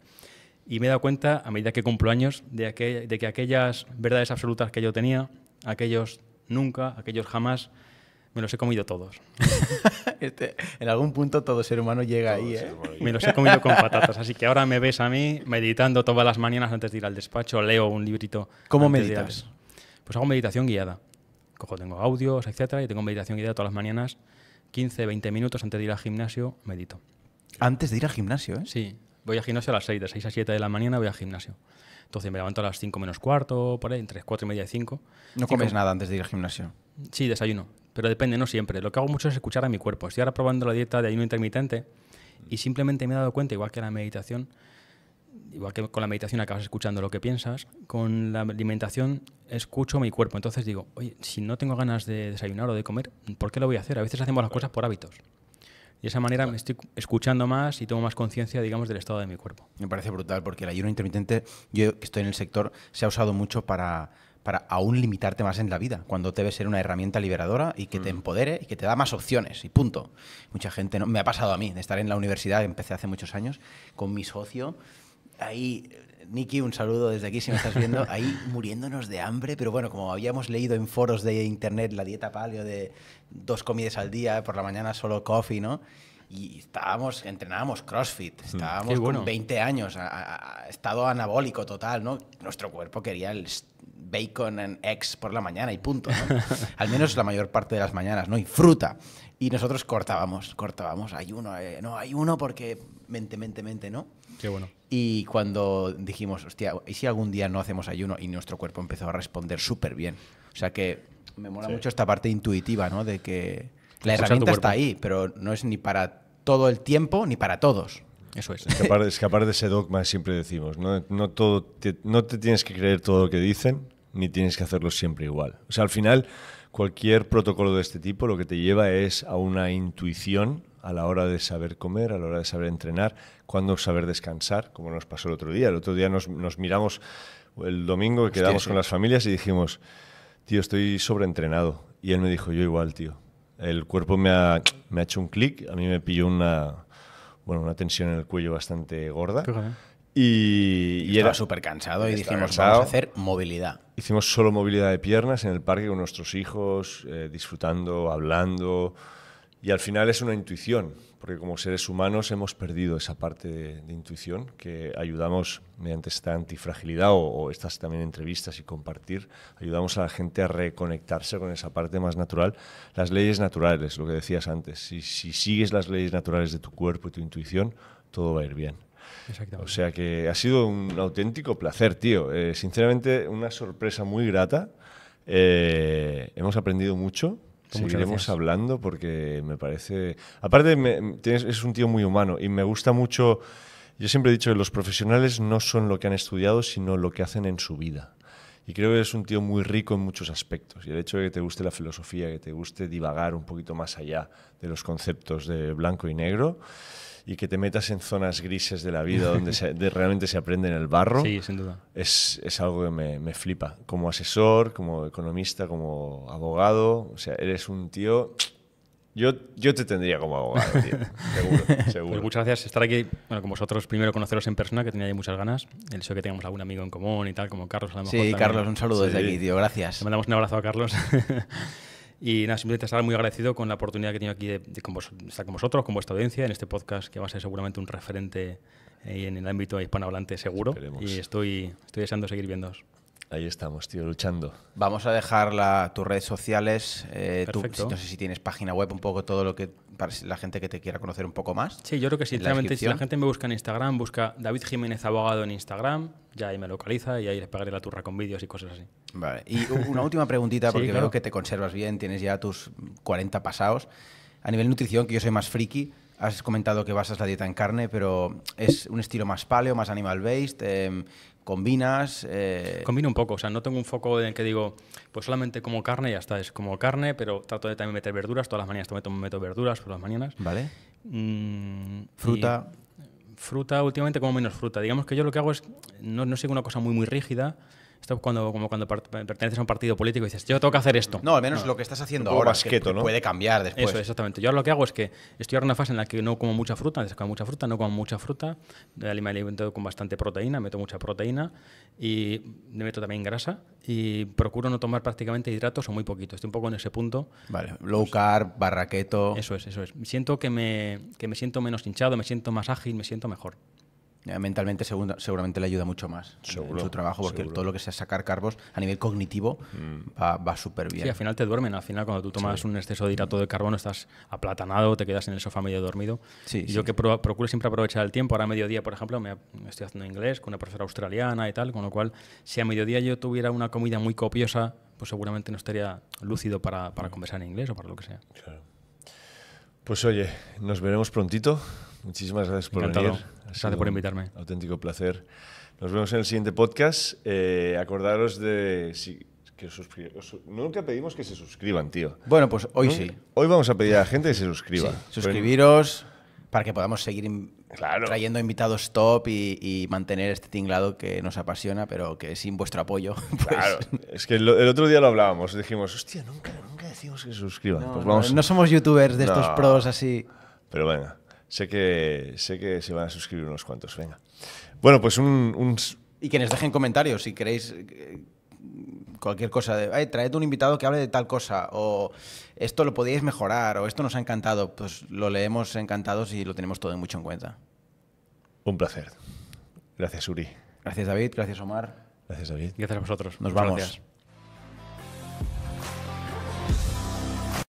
Y me he dado cuenta, a medida que cumplo años, de que aquellas verdades absolutas que yo tenía, aquellos nunca, aquellos jamás, me los he comido todos. En algún punto todo ser humano llega ahí, ¿eh? Me los he comido con patatas. Así que ahora me ves a mí meditando todas las mañanas antes de ir al despacho, leo un librito. ¿Cómo meditas? Pues hago meditación guiada. Tengo audios, etcétera, y tengo meditación guiada todas las mañanas, 15, 20 minutos antes de ir al gimnasio, medito. Antes de ir al gimnasio, ¿eh? Sí, voy al gimnasio a las 6, de 6 a 7 de la mañana voy al gimnasio. Entonces me levanto a las 5 menos cuarto, por ahí, entre 4 y media y 5. ¿No comes nada antes de ir al gimnasio? Sí, desayuno, pero depende, no siempre. Lo que hago mucho es escuchar a mi cuerpo. Estoy ahora probando la dieta de ayuno intermitente y simplemente me he dado cuenta, igual que la meditación, igual que con la meditación acabas escuchando lo que piensas, con la alimentación escucho mi cuerpo. Entonces digo, oye, si no tengo ganas de desayunar o de comer, ¿por qué lo voy a hacer? A veces hacemos las cosas por hábitos. Y de esa manera me estoy escuchando más y tengo más conciencia, digamos, del estado de mi cuerpo. Me parece brutal porque el ayuno intermitente, yo que estoy en el sector, se ha usado mucho para aún limitarte más en la vida, cuando debe ser una herramienta liberadora y que te empodere y que te da más opciones y punto. Mucha gente, ¿no? Me ha pasado a mí, de estar en la universidad, empecé hace muchos años, con mi socio, ahí, Nicky, un saludo desde aquí si me estás viendo, ahí muriéndonos de hambre, pero bueno, como habíamos leído en foros de internet la dieta paleo de 2 comidas al día, por la mañana solo coffee, ¿no? Y entrenábamos CrossFit, estábamos con 20 años, estado anabólico total, ¿no? Nuestro cuerpo quería el bacon and eggs por la mañana y punto, ¿no? Al menos la mayor parte de las mañanas, ¿no? Y fruta. Y nosotros cortábamos, ayuno, no, ayuno porque mente, ¿no? Qué bueno. Y cuando dijimos, hostia, ¿y si algún día no hacemos ayuno? Y nuestro cuerpo empezó a responder súper bien. O sea que me mola mucho esta parte intuitiva, ¿no? De que la herramienta está ahí, pero no es ni para todo el tiempo ni para todos. Eso es. Escapar de ese dogma siempre decimos, no te tienes que creer todo lo que dicen, ni tienes que hacerlo siempre igual. O sea, al final, cualquier protocolo de este tipo lo que te lleva es a una intuición a la hora de saber comer, a la hora de saber entrenar, cuándo saber descansar, como nos pasó el otro día. El otro día nos miramos el domingo que quedamos con las familias y dijimos, tío, estoy sobreentrenado. Y él me dijo, yo igual, tío. El cuerpo me ha hecho un clic, a mí me pilló una tensión en el cuello bastante gorda. Y estaba súper cansado y dijimos, vamos a hacer movilidad. Hicimos solo movilidad de piernas en el parque con nuestros hijos, disfrutando, hablando. Y al final es una intuición, porque como seres humanos hemos perdido esa parte de intuición que ayudamos mediante esta antifragilidad o estas también entrevistas y compartir, ayudamos a la gente a reconectarse con esa parte más natural. Las leyes naturales, lo que decías antes, si sigues las leyes naturales de tu cuerpo y tu intuición, todo va a ir bien. Exactamente. O sea que ha sido un auténtico placer, tío. Sinceramente, una sorpresa muy grata. Hemos aprendido mucho. Seguiremos hablando porque me parece... Aparte, es un tío muy humano y me gusta mucho... Yo siempre he dicho que los profesionales no son lo que han estudiado, sino lo que hacen en su vida. Y creo que es un tío muy rico en muchos aspectos. Y el hecho de que te guste la filosofía, que te guste divagar un poquito más allá de los conceptos de blanco y negro y que te metas en zonas grises de la vida donde realmente se aprende en el barro, sí, sin duda. Es algo que me flipa. Como asesor, como economista, como abogado, o sea, eres un tío... Yo te tendría como abogado, tío. Seguro. Pues muchas gracias por estar aquí, con vosotros. Primero conoceros en persona, que tenía ahí muchas ganas. El hecho de que tengamos algún amigo en común y tal, como Carlos a lo mejor. Sí, Carlos, un saludo desde aquí, tío. Gracias. Le mandamos un abrazo a Carlos. Y nada, simplemente estar muy agradecido con la oportunidad que he tenido aquí de estar con vosotros, con vuestra audiencia, en este podcast que va a ser seguramente un referente en el ámbito hispanohablante seguro. Esperemos. Y estoy deseando seguir viéndoos. Ahí estamos, tío, luchando. Vamos a dejar tus redes sociales. Tú, no sé si tienes página web, un poco todo lo que para la gente que te quiera conocer un poco más. Sí, yo creo que sinceramente si la gente me busca en Instagram, busca David Jiménez Abogado en Instagram, ya ahí me localiza y ahí les pegaré la turra con vídeos y cosas así. Vale. Y una última preguntita, porque claro. Veo que te conservas bien, tienes ya tus 40 pasados. A nivel nutrición, que yo soy más friki, has comentado que basas la dieta en carne, pero ¿es un estilo más paleo, más animal-based? ¿Combinas? Combino un poco, o sea, no tengo un foco en que digo, pues solamente como carne y ya está, es como carne, pero trato de también meter verduras, todas las mañanas meto verduras por las mañanas. Vale. ¿Fruta? Fruta, últimamente como menos fruta. Digamos que yo lo que hago es, no sigo una cosa muy rígida. Esto es como cuando perteneces a un partido político y dices, yo tengo que hacer esto. No, al menos lo que estás haciendo ahora, más keto, ¿no? Puede cambiar después. Eso, exactamente. Yo ahora lo que hago es que estoy ahora en una fase en la que no como mucha fruta, antes como mucha fruta, no como mucha fruta, me alimento con bastante proteína, meto mucha proteína y me meto también grasa y procuro no tomar prácticamente hidratos o muy poquito. Estoy un poco en ese punto. Vale, low carb, barra keto. Eso es. Siento que me siento menos hinchado, me siento más ágil, me siento mejor. Mentalmente seguramente le ayuda mucho más en su trabajo, porque todo lo que sea sacar carbos a nivel cognitivo va súper bien. Sí, al final te duermen. Al final, cuando tú tomas un exceso de hidrato de carbono, estás aplatanado, te quedas en el sofá medio dormido. Sí, y yo que procuro siempre aprovechar el tiempo. Ahora a mediodía, por ejemplo, me estoy haciendo inglés con una profesora australiana y tal, con lo cual, si a mediodía yo tuviera una comida muy copiosa, pues seguramente no estaría lúcido para conversar en inglés o para lo que sea. Claro. Pues oye, nos veremos prontito. Muchísimas gracias por venir. Gracias por invitarme. Auténtico placer. Nos vemos en el siguiente podcast. Acordaros de que os suscribáis. Nunca pedimos que se suscriban, tío. Bueno, pues hoy sí. Hoy vamos a pedir a la gente que se suscriba. Sí. Suscribiros para que podamos seguir Claro. trayendo invitados top y mantener este tinglado que nos apasiona, pero que sin vuestro apoyo. Pues... Claro. Es que el otro día lo hablábamos. Dijimos, hostia, nunca decimos que se suscriban. No, pues vamos. no somos youtubers de estos pros así. Pero venga. Sé que se van a suscribir unos cuantos, venga. Bueno, pues Y que nos dejen comentarios si queréis cualquier cosa. Traed un invitado que hable de tal cosa, o esto lo podíais mejorar, o esto nos ha encantado. Pues lo leemos encantados y lo tenemos todo mucho en cuenta. un placer. Gracias, Uri. Gracias, David. Gracias, Omar. Gracias, David. Gracias a vosotros. Nos Muchas vamos. gracias.